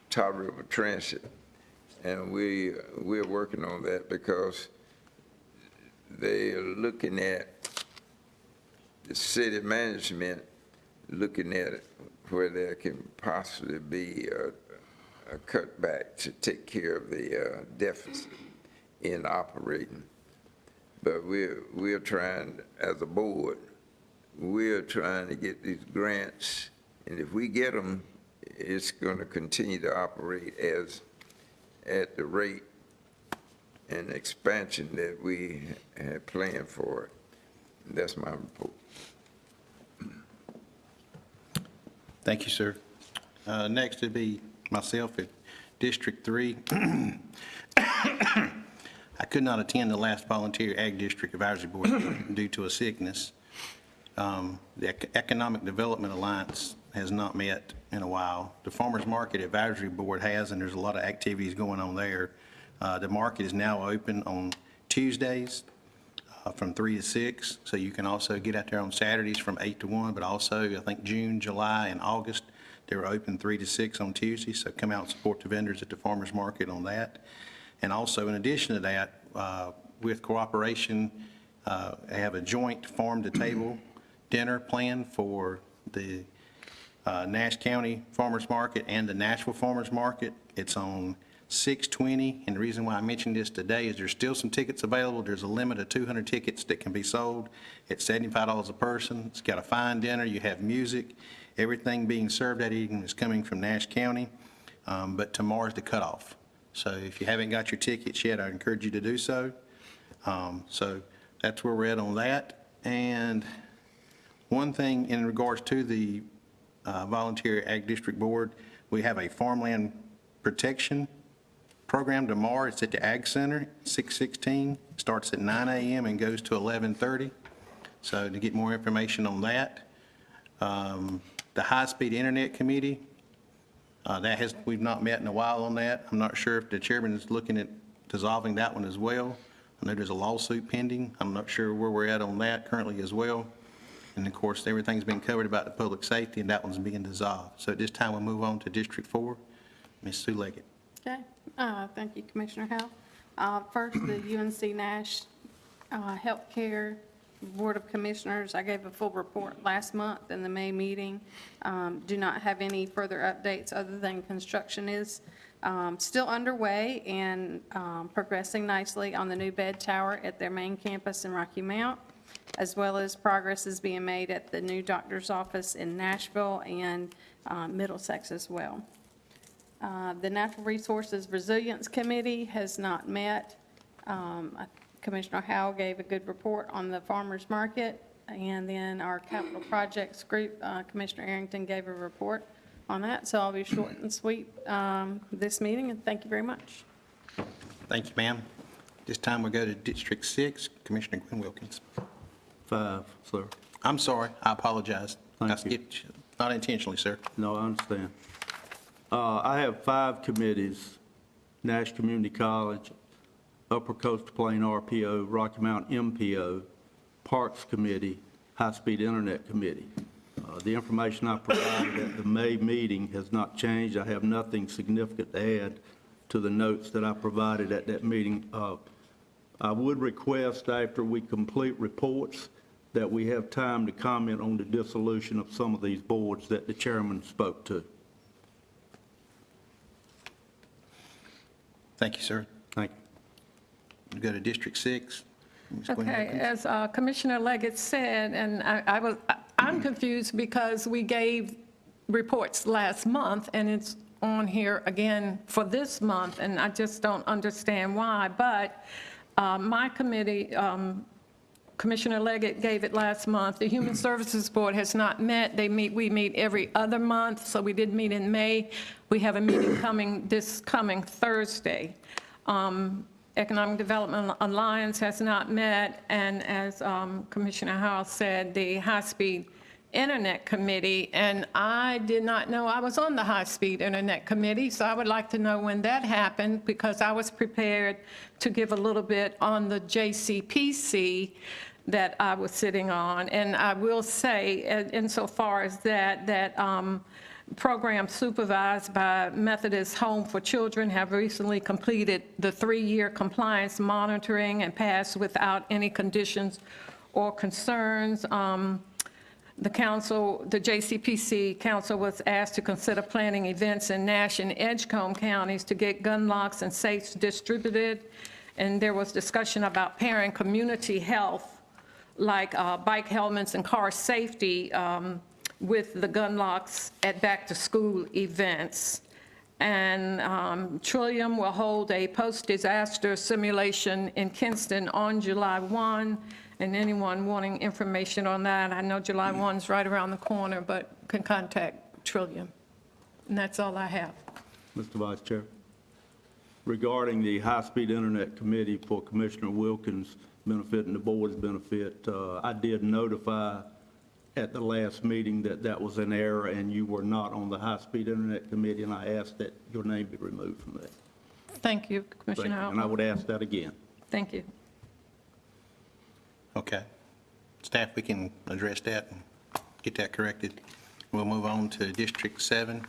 Tar River Transit. And we're working on that, because they are looking at the city management, looking at it where there can possibly be a cutback to take care of the deficit in operating. But we're trying, as a board, we're trying to get these grants, and if we get them, it's going to continue to operate at the rate and expansion that we had planned for it. And that's my report. Thank you, sir. Next would be myself at District 3. I could not attend the last Volunteer Ag District Advisory Board due to a sickness. The Economic Development Alliance has not met in a while. The Farmers Market Advisory Board has, and there's a lot of activities going on there. The market is now open on Tuesdays from 3 to 6, so you can also get out there on Saturdays from 8 to 1, but also, I think, June, July, and August, they were open 3 to 6 on Tuesday, so come out and support the vendors at the farmers market on that. And also, in addition to that, with cooperation, I have a joint farm-to-table dinner planned for the Nash County Farmers Market and the Nashville Farmers Market. It's on 6/20, and the reason why I mentioned this today is there's still some tickets available. There's a limit of 200 tickets that can be sold. It's $75 a person. It's got a fine dinner. You have music. Everything being served that evening is coming from Nash County, but tomorrow's the cutoff. So if you haven't got your tickets yet, I encourage you to do so. So that's where we're at on that. And one thing in regards to the Volunteer Ag District Board, we have a farmland protection program tomorrow. It's at the Ag Center, 6/16, starts at 9 a.m. and goes to 11:30. So to get more information on that. The High-Speed Internet Committee, we've not met in a while on that. I'm not sure if the chairman is looking at dissolving that one as well. I know there's a lawsuit pending. I'm not sure where we're at on that currently as well. And of course, everything's been covered about the public safety, and that one's being dissolved. So at this time, we'll move on to District 4. Ms. Sue Leggett. Okay, thank you, Commissioner Howell. First, the UNC Nash Healthcare Board of Commissioners, I gave a full report last month in the May meeting. Do not have any further updates other than construction is still underway and progressing nicely on the new bed tower at their main campus in Rocky Mount, as well as progress is being made at the new doctor's office in Nashville and Middlesex as well. The Natural Resources Resilience Committee has not met. Commissioner Howell gave a good report on the farmers market, and then our capital projects group, Commissioner Arrington gave a report on that. So I'll be short and sweet this meeting, and thank you very much. Thank you, ma'am. This time we'll go to District 6, Commissioner Gwen Wilkins. 5, sir. I'm sorry, I apologize. Thank I skipped you. Not intentionally, sir. No, I understand. I have 5 committees: Nash Community College, Upper Coastal Plain RPO, Rocky Mount MPO, Parks Committee, High-Speed Internet Committee. The information I provided at the May meeting has not changed. I have nothing significant to add to the notes that I provided at that meeting. I would request, after we complete reports, that we have time to comment on the dissolution of some of these boards that the chairman spoke to. Thank you, sir. Thank you. We'll go to District 6. Ms. Gwen Okay, Wilkins. as Commissioner Leggett said, and I'm confused because we gave reports last month, and it's on here again for this month, and I just don't understand why. But my committee, Commissioner Leggett gave it last month. The Human Services Board has not met. We meet every other month, so we did meet in May. We have a meeting this coming Thursday. Economic Development Alliance has not met, and as Commissioner Howell said, the High-Speed Internet Committee, and I did not know I was on the High-Speed Internet Committee, so I would like to know when that happened, because I was prepared to give a little bit on the JCPC that I was sitting on. And I will say, insofar as that program supervised by Methodist Home for Children have recently completed the 3-year compliance monitoring and passed without any conditions or concerns. The council, the JCPC council was asked to consider planning events in Nash and Edgecombe counties to get gun locks and safes distributed. And there was discussion about pairing community health, like bike helmets and car safety, with the gun locks at back-to-school events. And Trillium will hold a post-disaster simulation in Kinston on July 1. And anyone wanting information on that, I know July 1's right around the corner, but can contact trillion. And that's all I have. Mr. Vice Chair, regarding the high-speed internet committee for Commissioner Wilkins' benefit and the board's benefit, I did notify at the last meeting that that was an error and you were not on the high-speed internet committee, and I asked that your name be removed from that. Thank you, Thank you. Commissioner And I Howell. would ask that again. Thank you. Okay. Staff, we can address that and get that corrected. We'll move on to District 7.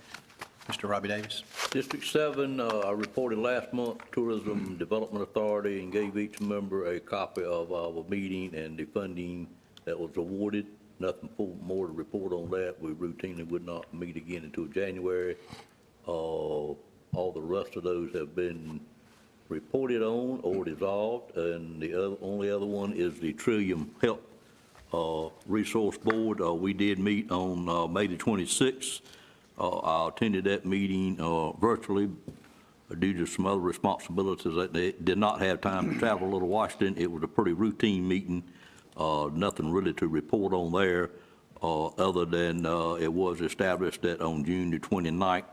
Mr. Robbie Davis. District 7, I reported last month, Tourism Development Authority, and gave each member a copy of our meeting and the funding that was awarded. Nothing more to report on that. We routinely would not meet again until January. All the rest of those have been reported on or dissolved, and the only other one is the Trillium Health Resource Board. We did meet on May the 26th. I attended that meeting virtually due to some other responsibilities that they did not have time to travel to Washington. It was a pretty routine meeting. Nothing really to report on there, other than it was established that on June the 29th,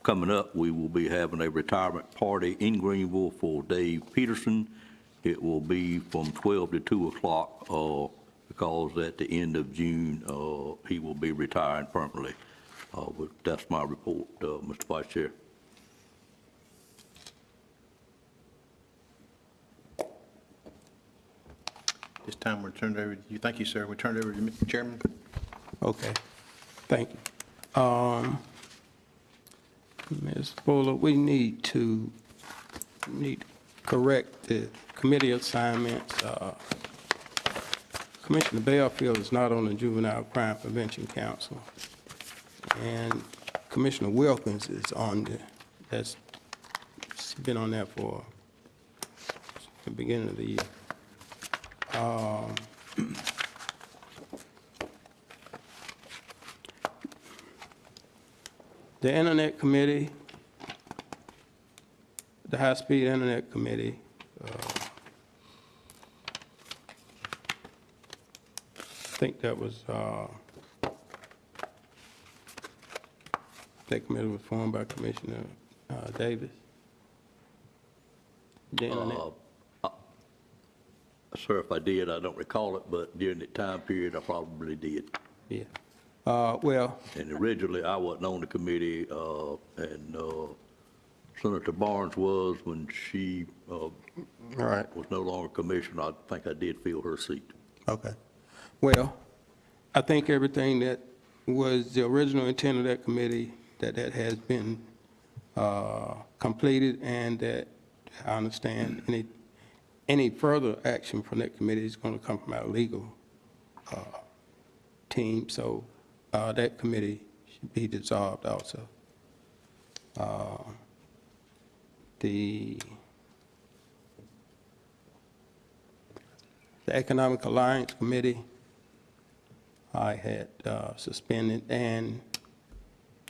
coming up, we will be having a retirement party in Greenville for Dave Peterson. It will be from 12 to 2 o'clock because at the end of June, he will be retiring permanently. That's my report, Mr. Vice Chair. This time we'll turn it over to you. Thank you, sir. We turn it over to Mr. Chairman. Okay, thank you. Ms. Fuller, we need to correct the committee assignments. Commissioner Belfield is not on the Juvenile Crime Prevention Council, and Commissioner Wilkins is on that's been on that for the beginning of the year. The Internet Committee, the High-Speed Internet Committee, I think that was, that committee was formed by Commissioner Davis. The Internet. Sir, if I did, I don't recall it, but during that time period, I probably did. Yeah. Well, And originally, I wasn't on the committee, and Senator Barnes was when she all right. was no longer commissioner. I think I did fill her seat. Okay. Well, I think everything that was the original intent of that committee, that has been completed, and that I understand any further action from that committee is going to come from our legal team. So that committee should be dissolved also. The Economic Alliance Committee, I had suspended and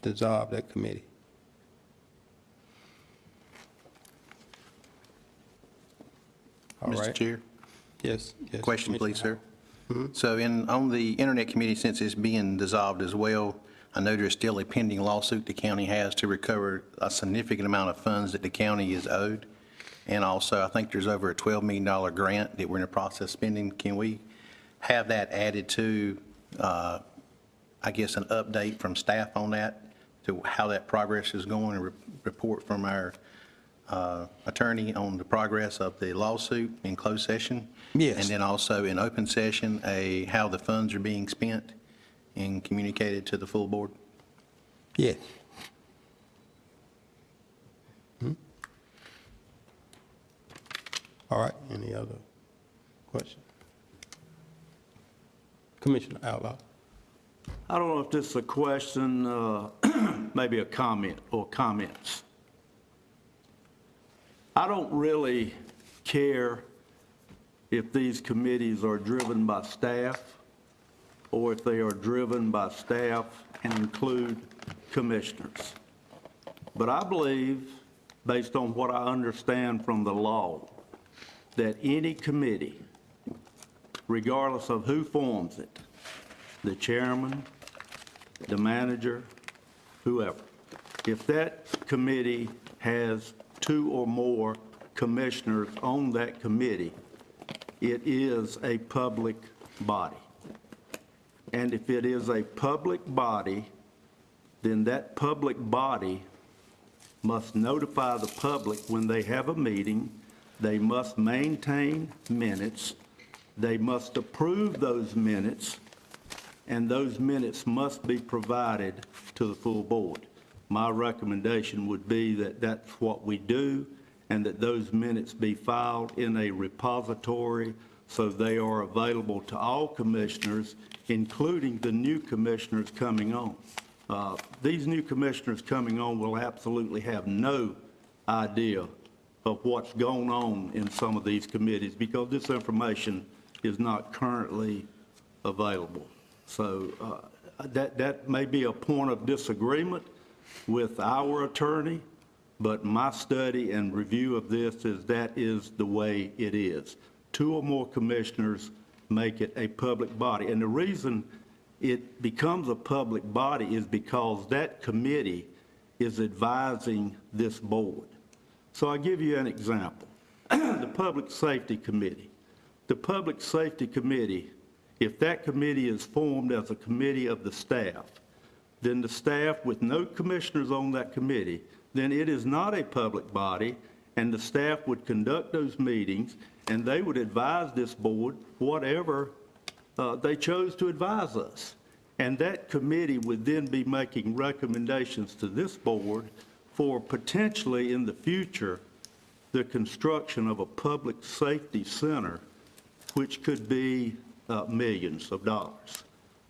dissolved that committee. All Mr. right. Chair, Yes, yes. question, please, Commissioner sir. So on the Internet Committee, since it's being dissolved as well, I know there's still a pending lawsuit the county has to recover a significant amount of funds that the county is owed. And also, I think there's over a $12 million grant that we're in the process of spending. Can we have that added to, I guess, an update from staff on that, to how that progress is going, and report from our attorney on the progress of the lawsuit in closed session? Yes. And then also in open session, how the funds are being spent and communicated to the full board? Yes. All right, any other questions? Commissioner Outlaw. I don't know if this is a question, maybe a comment or comments. I don't really care if these committees are driven by staff or if they are driven by staff and include commissioners. But I believe, based on what I understand from the law, that any committee, regardless of who forms it, the chairman, the manager, whoever. If that committee has 2 or more commissioners on that committee, it is a public body. And if it is a public body, then that public body must notify the public when they have a meeting. They must maintain minutes. They must approve those minutes, and those minutes must be provided to the full board. My recommendation would be that that's what we do, and that those minutes be filed in a repository so they are available to all commissioners, including the new commissioners coming on. These new commissioners coming on will absolutely have no idea of what's going on in some of these committees because this information is not currently available. So that may be a point of disagreement with our attorney, but my study and review of this is that is the way it is. 2 or more commissioners make it a public body. And the reason it becomes a public body is because that committee is advising this board. So I'll give you an example. The Public Safety Committee. The Public Safety Committee, if that committee is formed as a committee of the staff, then the staff with no commissioners on that committee, then it is not a public body, and the staff would conduct those meetings, and they would advise this board whatever they chose to advise us. And that committee would then be making recommendations to this board for potentially in the future the construction of a public safety center, which could be millions of dollars.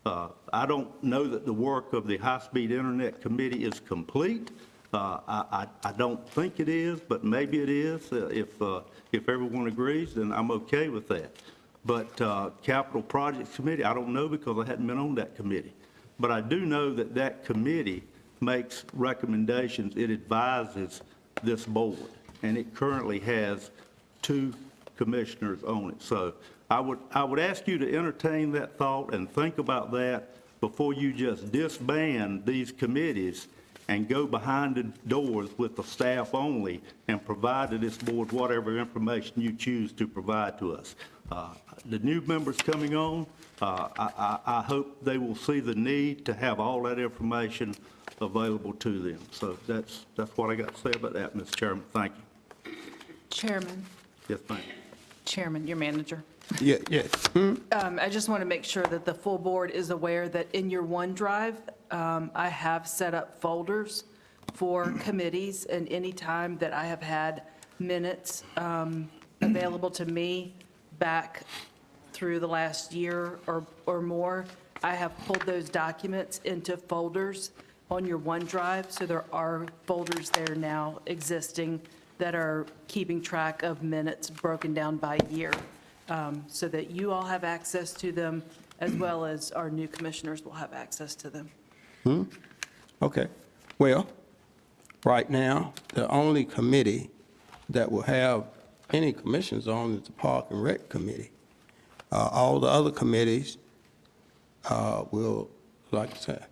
I don't know that the work of the High-Speed Internet Committee is complete. I don't think it is, but maybe it is. If everyone agrees, then I'm okay with that. But Capital Projects Committee, I don't know because I hadn't been on that committee. But I do know that that committee makes recommendations. It advises this board, and it currently has 2 commissioners on it. So I would ask you to entertain that thought and think about that before you just disband these committees and go behind the doors with the staff only and provide to this board whatever information you choose to provide to us. The new members coming on, I hope they will see the need to have all that information available to them. So that's what I got to say about that, Mr. Chairman. Thank you. Chairman, Yes, ma'am. Chairman, your manager. Yeah, yes. I just want to make sure that the full board is aware that in your OneDrive, I have set up folders for committees, and any time that I have had minutes available to me back through the last year or more, I have pulled those documents into folders on your OneDrive, so there are folders there now existing that are keeping track of minutes broken down by year, so that you all have access to them, as well as our new commissioners will have access to them. Okay. Well, right now, the only committee that will have any commissions on is the Park and Rec Committee. All the other committees will, like I said,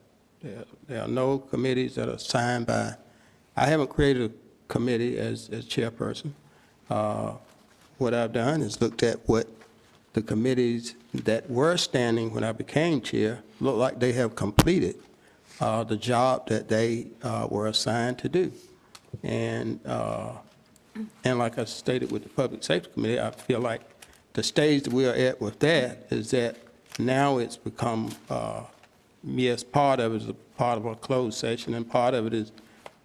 there are no committees that are assigned by, I haven't created a committee as chairperson. What I've done is looked at what the committees that were standing when I became chair look like they have completed the job that they were assigned to do. And like I stated with the Public Safety Committee, I feel like the stage that we are at with that is that now it's become, yes, part of it is a part of a closed session, and part of it is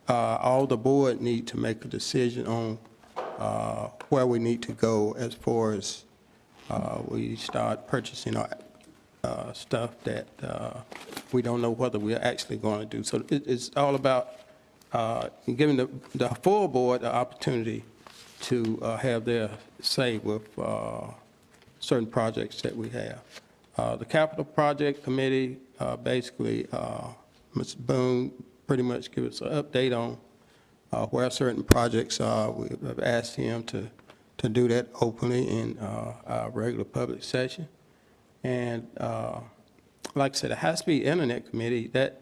all the board need to make a decision on where we need to go as far as we start purchasing our stuff that we don't know whether we're actually going to do. So it's all about giving the full board the opportunity to have their say with certain projects that we have. The Capital Project Committee, basically, Mr. Boone pretty much give us an update on where certain projects are. We have asked him to do that openly in our regular public session. And like I said, the High-Speed Internet Committee, that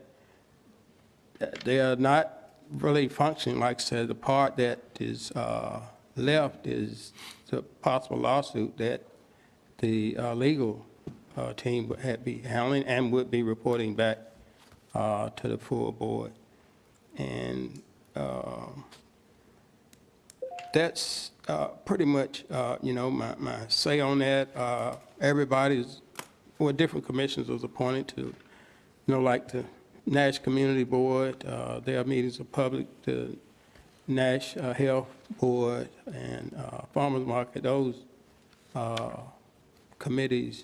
they are not really functioning. Like I said, the part that is left is the possible lawsuit that the legal team would be handling and would be reporting back to the full board. And that's pretty much, my say on that. Everybody's, different commissions was appointed to, like the Nash Community Board, their meetings are public, the Nash Health Board, and Farmers Market, those committees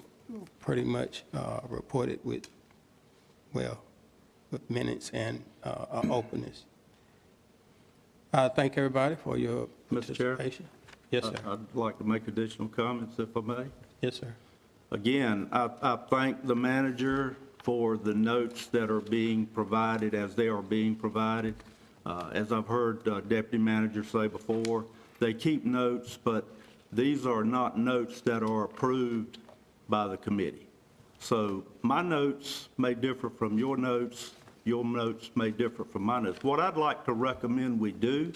pretty much reported with minutes and openness. I thank everybody for your Mr. Chair? participation. Yes, sir. I'd like to make additional comments if I may. Yes, sir. Again, I thank the manager for the notes that are being provided as they are being provided. As I've heard Deputy Manager say before, they keep notes, but these are not notes that are approved by the committee. So my notes may differ from your notes may differ from my notes. What I'd like to recommend we do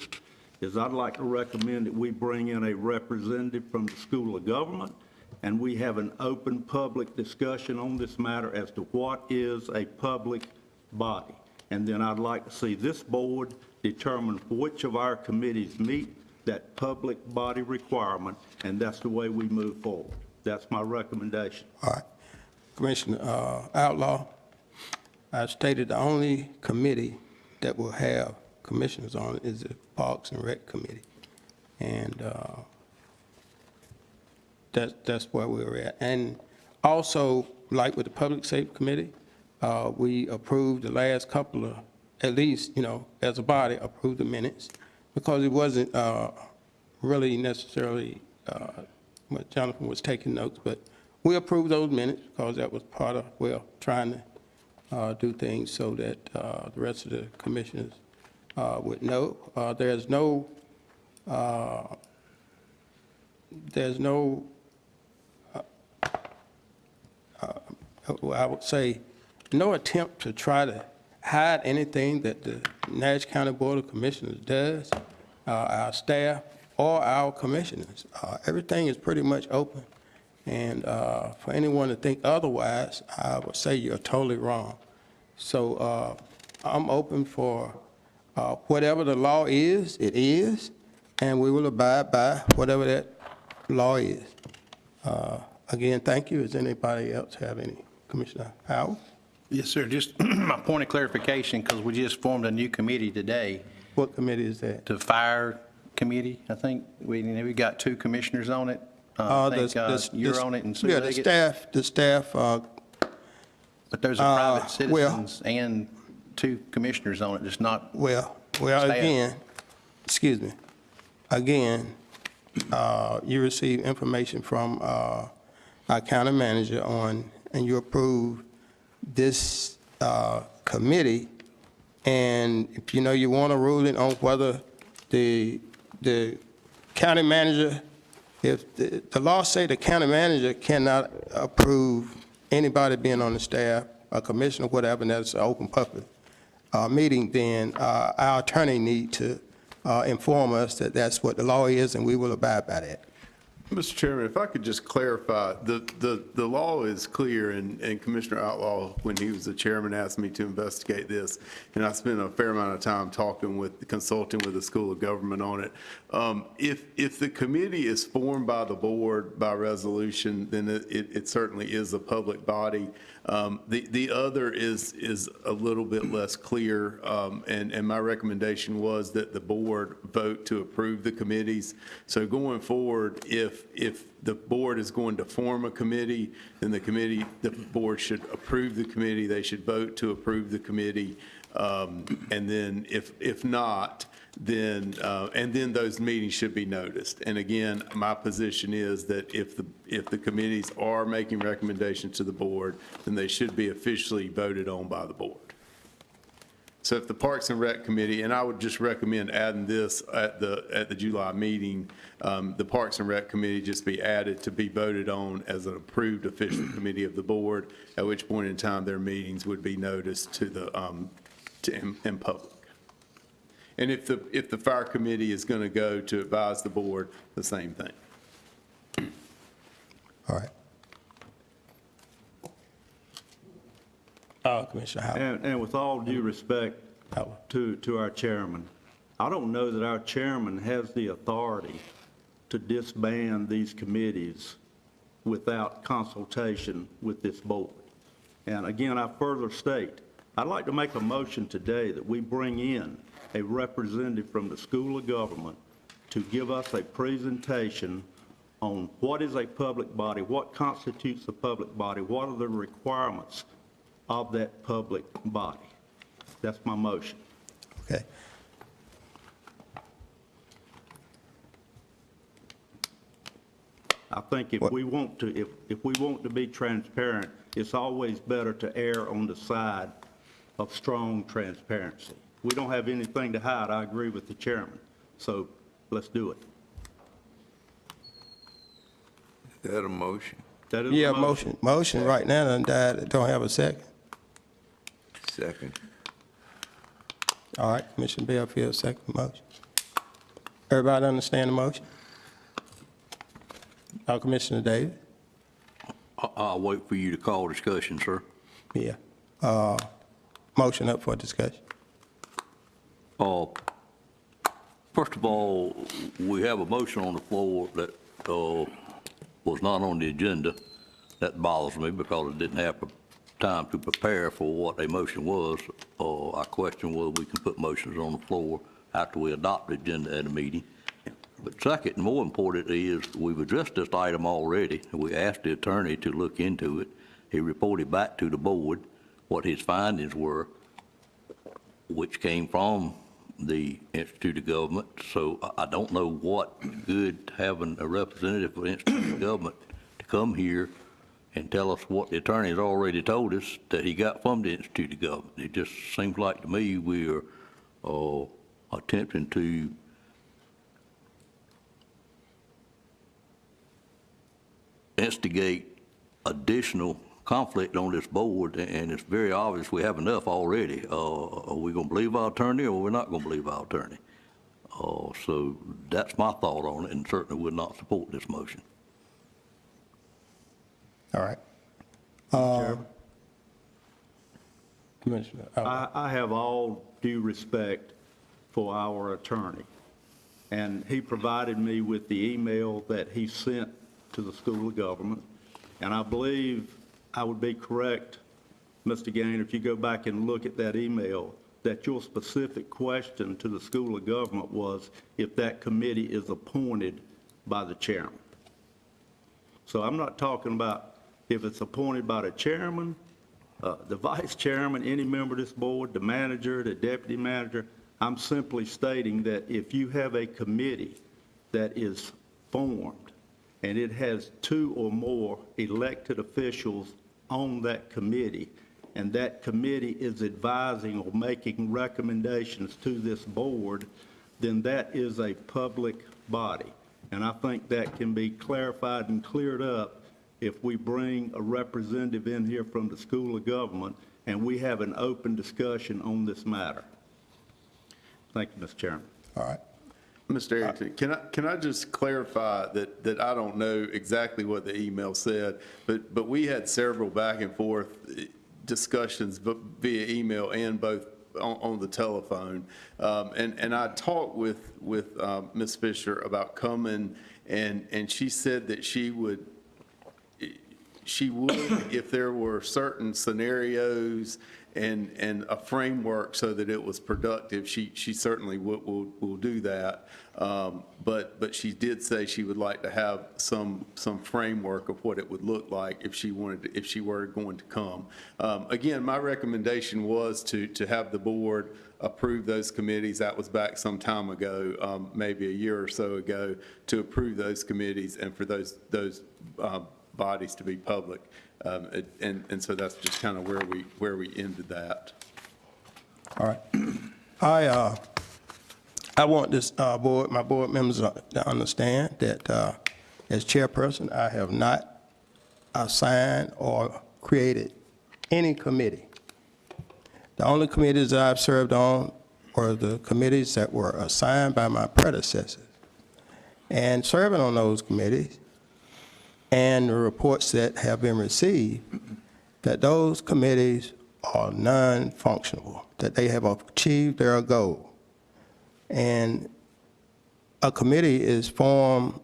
is I'd like to recommend that we bring in a representative from the School of Government and we have an open public discussion on this matter as to what is a public body. And then I'd like to see this board determine which of our committees meet that public body requirement, and that's the way we move forward. That's my recommendation. All right. Commissioner Outlaw, I stated the only committee that will have commissioners on it is the Parks and Rec Committee. And that's where we're at. And also, like with the Public Safety Committee, we approved the last couple of, at least, as a body, approved the minutes because it wasn't really necessarily what Jonathan was taking notes, but we approved those minutes because that was part of, trying to do things so that the rest of the commissioners would know. There's no I would say, no attempt to try to hide anything that the Nash County Board of Commissioners does, our staff, or our commissioners. Everything is pretty much open. And for anyone to think otherwise, I would say you're totally wrong. So I'm open for whatever the law is, it is, and we will abide by whatever that law is. Again, thank you. Does anybody else have any? Commissioner Howell? Yes, sir. Just a point of clarification, because we just formed a new committee today. What committee is that? The Fire Committee, I think. We got 2 commissioners on it. I think you're on it and Sue Yeah, Leggett. the staff. But there's a private citizens and 2 commissioners on it, just not Well, staff. again, excuse me. Again, you receive information from our county manager and you approve this committee, and if you want a ruling on whether the county manager, if the law say the county manager cannot approve anybody being on the staff, a commissioner, whatever, and that's an open public meeting, then our attorney need to inform us that that's what the law is, and we will abide by that. Mr. Chairman, if I could just clarify, the law is clear, and Commissioner Outlaw, when he was the chairman, asked me to investigate this, and I spent a fair amount of time consulting with the School of Government on it. If the committee is formed by the board by resolution, then it certainly is a public body. The other is a little bit less clear, and my recommendation was that the board vote to approve the committees. So going forward, if the board is going to form a committee, then the board should approve the committee, they should vote to approve the committee, and then if not, then those meetings should be noticed. And again, my position is that if the committees are making recommendations to the board, then they should be officially voted on by the board. So if the Parks and Rec Committee, and I would just recommend adding this at the July meeting, the Parks and Rec Committee just be added to be voted on as an approved official committee of the board, at which point in time their meetings would be noticed to the in public. And if the fire committee is going to go to advise the board, the same thing. All right. Commissioner Howard. And with all due respect to our chairman, I don't know that our chairman has the authority to disband these committees without consultation with this board. And again, I further state, I'd like to make a motion today that we bring in a representative from the School of Government to give us a presentation on what is a public body, what constitutes a public body, what are the requirements of that public body. That's my motion. Okay. I think if we want to be transparent, it's always better to err on the side of strong transparency. We don't have anything to hide. I agree with the chairman. So let's do it. Is that a motion? That is Yeah, a motion. motion right now done died, don't have a second. Second. All right, Commissioner Bellfield, second motion. Everybody understand the motion? Commissioner Davis? I'll wait for you to call discussion, sir. Yeah. Motion up for discussion. First of all, we have a motion on the floor that was not on the agenda. That bothers me because it didn't have time to prepare for what a motion was. I question whether we can put motions on the floor after we adopt the agenda at a meeting. But second, and more important is, we've addressed this item already. We asked the attorney to look into it. He reported back to the board what his findings were, which came from the Institute of Government. So I don't know what good having a representative of the Institute of Government to come here and tell us what the attorney has already told us that he got from the Institute of Government. It just seems like to me we are attempting to instigate additional conflict on this board, and it's very obvious we have enough already. Are we going to believe our attorney, or we're not going to believe our attorney? So that's my thought on it, and certainly would not support this motion. All right. Commissioner, I have all due respect for our attorney, and he provided me with the email that he sent to the School of Government, and I believe I would be correct, Mr. Gainer, if you go back and look at that email, that your specific question to the School of Government was if that committee is appointed by the chairman. So I'm not talking about if it's appointed by the chairman, the vice chairman, any member of this board, the manager, the deputy manager. I'm simply stating that if you have a committee that is formed and it has 2 or more elected officials on that committee, and that committee is advising or making recommendations to this board, then that is a public body. And I think that can be clarified and cleared up if we bring a representative in here from the School of Government and we have an open discussion on this matter. Thank you, Mr. Chairman. all right. Mr. Arrington, can I just clarify that I don't know exactly what the email said, but we had several back and forth discussions via email and both on the telephone. And I talked with Ms. Fisher about coming, and she said that she would, if there were certain scenarios and a framework so that it was productive, she certainly will do that. But she did say she would like to have some framework of what it would look like if she were going to come. Again, my recommendation was to have the board approve those committees. That was back some time ago, maybe a year or so ago, to approve those committees and for those bodies to be public. And so that's just kind of where we ended that. All right. I want this my board members to understand that as chairperson, I have not assigned or created any committee. The only committees that I've served on were the committees that were assigned by my predecessors. And serving on those committees and the reports that have been received, that those committees are non-functional, that they have achieved their goal. And a committee is formed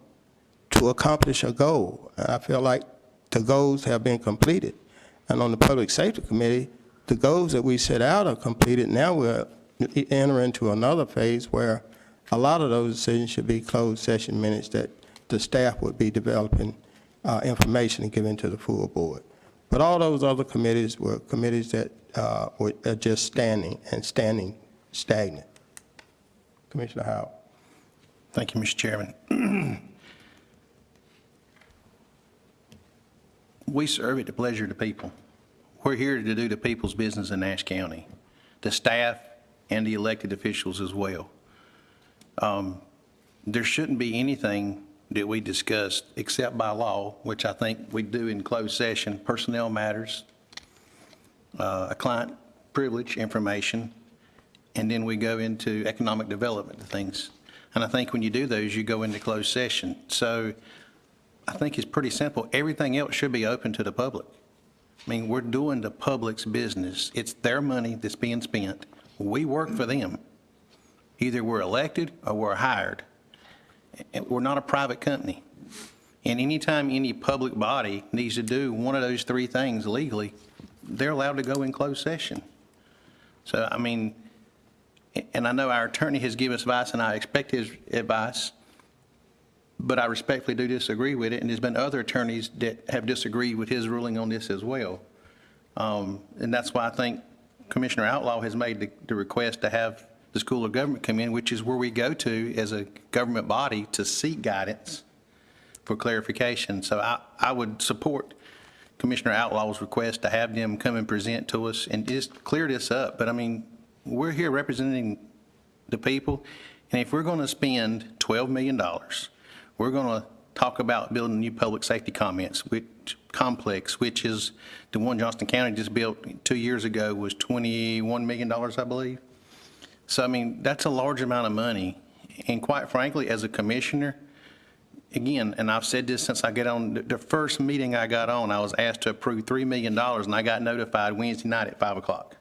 to accomplish a goal. And I feel like the goals have been completed. And on the Public Safety Committee, the goals that we set out are completed. Now we're entering into another phase where a lot of those decisions should be closed session minutes that the staff would be developing information and giving to the full board. But all those other committees were committees that were just standing stagnant. Commissioner Howell. Thank you, Mr. Chairman. We serve at the pleasure of the people. We're here to do the people's business in Nash County, the staff and the elected officials as well. There shouldn't be anything that we discuss except by law, which I think we do in closed session, personnel matters, a client privilege information, and then we go into economic development things. And I think when you do those, you go into closed session. So I think it's pretty simple. Everything else should be open to the public. I mean, we're doing the public's business. It's their money that's being spent. We work for them. Either we're elected or we're hired. We're not a private company. And anytime any public body needs to do one of those three things legally, they're allowed to go in closed session. So, I mean, and I know our attorney has given us advice, and I expect his advice, but I respectfully do disagree with it, and there's been other attorneys that have disagreed with his ruling on this as well. And that's why I think Commissioner Outlaw has made the request to have the School of Government come in, which is where we go to as a government body to seek guidance for clarification. So I would support Commissioner Outlaw's request to have them come and present to us and just clear this up. But I mean, we're here representing the people, and if we're going to spend $12 million, we're going to talk about building a new public safety complex, which is the one Johnston County just built 2 years ago, was $21 million, I believe. So, I mean, that's a large amount of money. And quite frankly, as a commissioner, again, and I've said this since I got on, the first meeting I got on, I was asked to approve $3 million, and I got notified Wednesday night at 5 o'clock.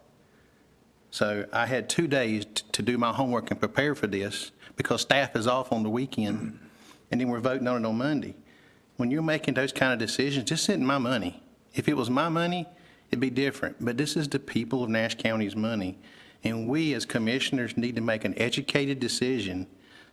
So I had 2 days to do my homework and prepare for this because staff is off on the weekend, and then we're voting on it on Monday. When you're making those kind of decisions, just send my money. If it was my money, it'd be different. But this is the people of Nash County's money. And we as commissioners need to make an educated decision.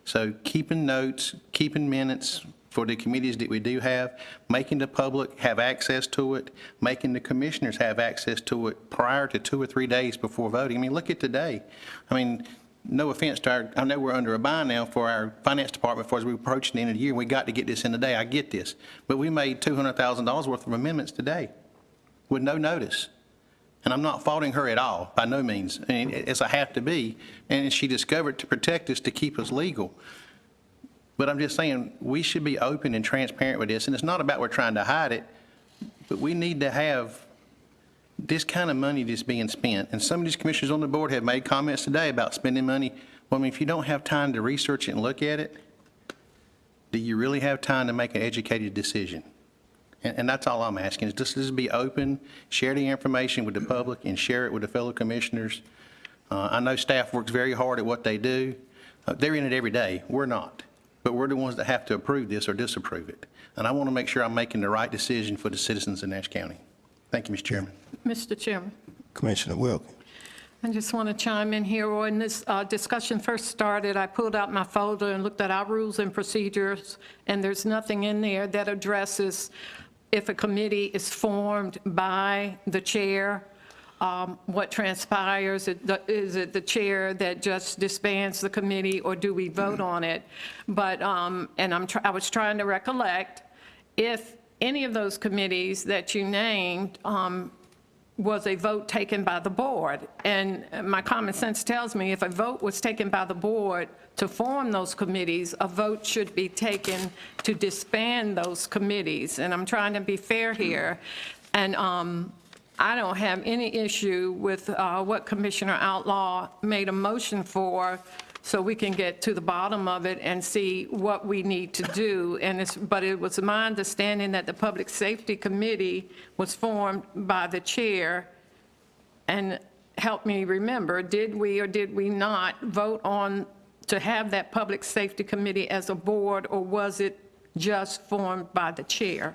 So keeping notes, keeping minutes for the committees that we do have, making the public have access to it, making the commissioners have access to it prior to 2 or 3 days before voting. I mean, look at today. I mean, no offense to I know we're under a bind now for our finance department as we approach the end of the year. We got to get this in today. I get this. But we made $200,000 worth of amendments today with no notice. And I'm not faulting her at all, by no means, as I have to be. And she discovered to protect us, to keep us legal. But I'm just saying, we should be open and transparent with this. And it's not about we're trying to hide it, but we need to have this kind of money that's being spent. And some of these commissioners on the board have made comments today about spending money. Well, I mean, if you don't have time to research it and look at it, do you really have time to make an educated decision? And that's all I'm asking, is just be open, share the information with the public, and share it with the fellow commissioners. I know staff works very hard at what they do. They're in it every day. We're not. But we're the ones that have to approve this or disapprove it. And I want to make sure I'm making the right decision for the citizens in Nash County. Thank you, Mr. Chairman. Mr. Chairman. Commissioner Wilkins. I just want to chime in here. When this discussion first started, I pulled out my folder and looked at our rules and procedures, and there's nothing in there that addresses if a committee is formed by the chair, what transpires. Is it the chair that just disbands the committee, or do we vote on it? But, and I was trying to recollect, if any of those committees that you named was a vote taken by the board. And my common sense tells me if a vote was taken by the board to form those committees, a vote should be taken to disband those committees. And I'm trying to be fair here. And I don't have any issue with what Commissioner Outlaw made a motion for, so we can get to the bottom of it and see what we need to do. But it was my understanding that the Public Safety Committee was formed by the chair. And help me remember, did we or did we not vote on to have that Public Safety Committee as a board, or was it just formed by the chair?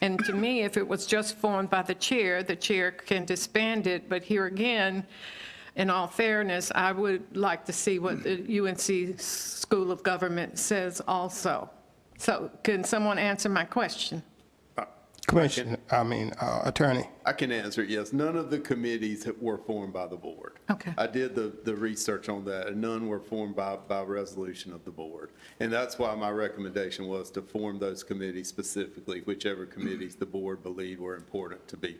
And to me, if it was just formed by the chair can disband it. But here again, in all fairness, I would like to see what the UNC School of Government says also. So can someone answer my question? Attorney. I can answer it, yes. None of the committees were formed by the board. Okay. I did the research on that, and none were formed by resolution of the board. And that's why my recommendation was to form those committees specifically, whichever committees the board believed were important to be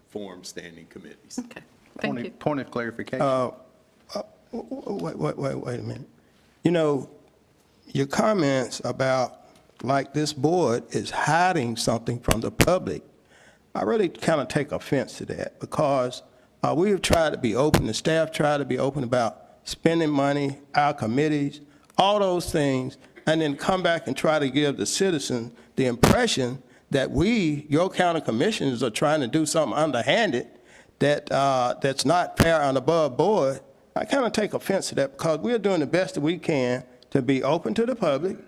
formed standing committees. Okay, thank you. Point of clarification. Wait a minute. You know, your comments about like this board is hiding something from the public, I really kind of take offense to that, because we have tried to be open, the staff tried to be open about spending money, our committees, all those things, and then come back and try to give the citizens the impression that we, your county commissioners, are trying to do something underhanded that's not fair and above board. I kind of take offense to that, because we're doing the best that we can to be open to the public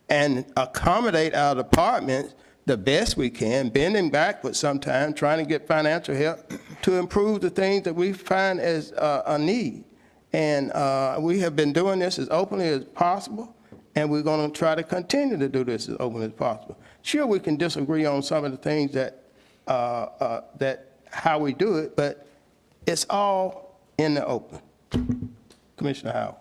and accommodate our departments the best we can, bending backwards sometimes, trying to get financial help to improve the things that we find as a need. And we have been doing this as openly as possible, and we're going to try to continue to do this as openly as possible. Sure, we can disagree on some of the things that how we do it, but it's all in the open. Commissioner Howell.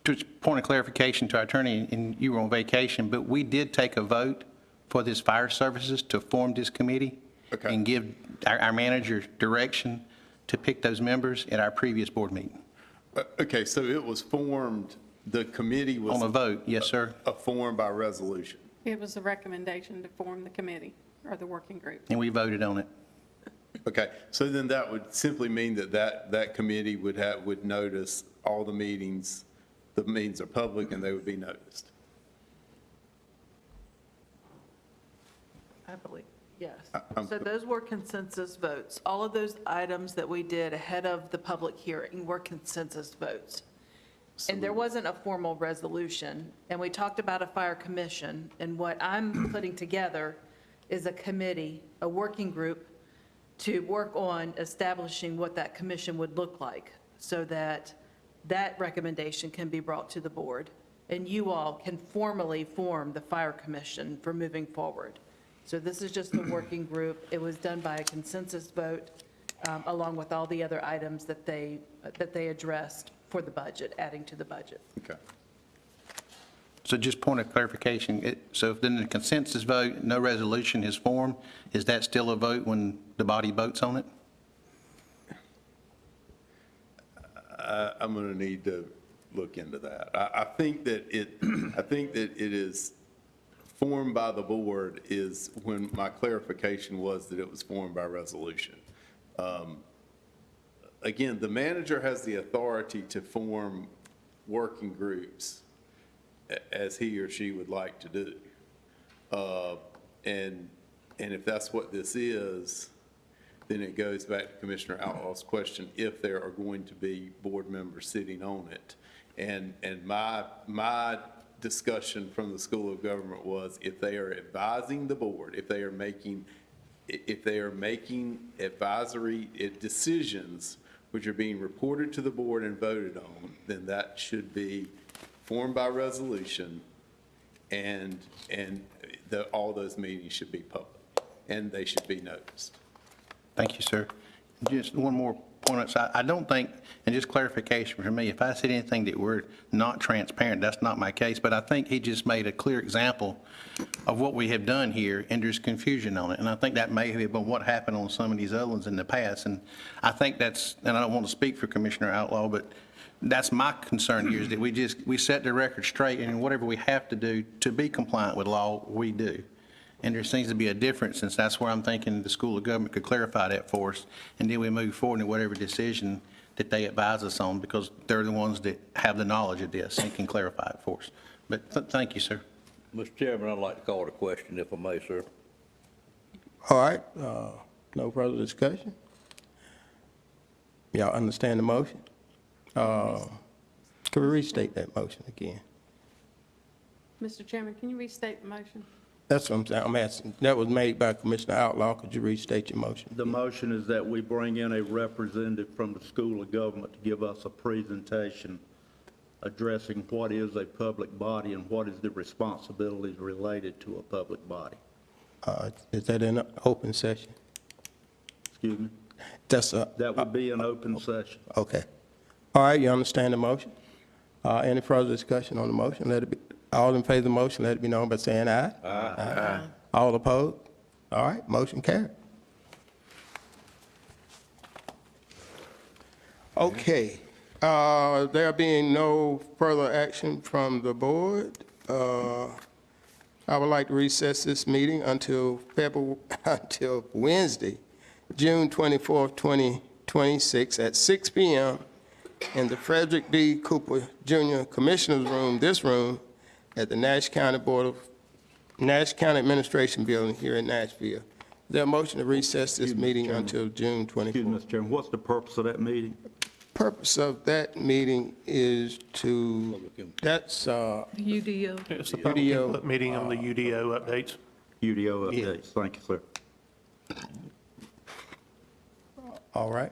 Just point of clarification to our attorney, and you were on vacation, but we did take a vote for this fire services to form this committee and give our manager direction to pick those members at our previous board meeting. Okay, so it was formed, the committee was. On a vote, yes, sir. Formed by resolution. It was a recommendation to form the committee or the working group. And we voted on it. Okay, so then that would simply mean that committee would notice all the meetings. The meetings are public and they would be noticed. I believe, yes. So those were consensus votes. All of those items that we did ahead of the public hearing were consensus votes. And there wasn't a formal resolution. And we talked about a fire commission. And what I'm putting together is a committee, a working group, to work on establishing what that commission would look like, so that that recommendation can be brought to the board, and you all can formally form the fire commission for moving forward. So this is just a working group. It was done by a consensus vote, along with all the other items that they addressed for the budget, adding to the budget. Okay. So just point of clarification, so if then the consensus vote, no resolution is formed, is that still a vote when the body votes on it? I'm going to need to look into that. I think that it is formed by the board is when my clarification was that it was formed by resolution. Again, the manager has the authority to form working groups as he or she would like to do. And if that's what this is, then it goes back to Commissioner Outlaw's question, if there are going to be board members sitting on it. And my discussion from the School of Government was, if they are advising the board, if they are making advisory decisions which are being reported to the board and voted on, then that should be formed by resolution, and all those meetings should be public, and they should be noticed. Thank you, sir. Just one more point. I don't think, and just clarification for me, if I said anything that we're not transparent, that's not my case, but I think he just made a clear example of what we have done here, and there's confusion on it. And I think that may have been what happened on some of these other ones in the past. And I think that's, and I don't want to speak for Commissioner Outlaw, but that's my concern here, is that we set the record straight, and whatever we have to do to be compliant with law, we do. And there seems to be a difference, and that's where I'm thinking the School of Government could clarify that for us. And then we move forward in whatever decision that they advise us on, because they're the ones that have the knowledge of this and can clarify it for us. But thank you, sir. Mr. Chairman, I'd like to call the question, if I may, sir. All right, no further discussion? Y'all understand the motion? Can we restate that motion again? Mr. Chairman, can you restate the motion? That's what I'm saying, I'm asking. That was made by Commissioner Outlaw. Could you restate your motion? The motion is that we bring in a representative from the School of Government to give us a presentation addressing what is a public body and what is the responsibilities related to a public body. Is that in an open session? Excuse me? That would be an open session. Okay. All right, you understand the motion? Any further discussion on the motion? Let it be, all in favor of the motion, let it be known by saying aye. Aye. All opposed? All right, motion carried. Okay, there being no further action from the board, I would like to recess this meeting until Wednesday, June 24th, 2026, at 6 p.m. in the Frederick D. Cooper Jr. Commissioner's Room, this room, at the Nash County Administration Building here in Nashville. Is there a motion to recess this meeting until June 24th? Excuse me, Mr. Chairman, what's the purpose of that meeting? Purpose of that meeting is to, that's, UDO. It's the public UDO, input meeting on the UDO updates. UDO Yeah. updates. Thank you, sir. all right.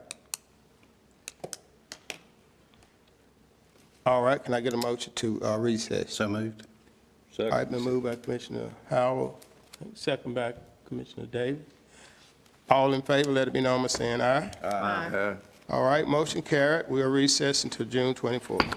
All right, can I get a motion to recess? So moved. All right, been moved by Commissioner Howell, second by Commissioner Davis. All in favor, let it be known by saying aye. Aye. All right, motion carried. We'll recess until June 24th.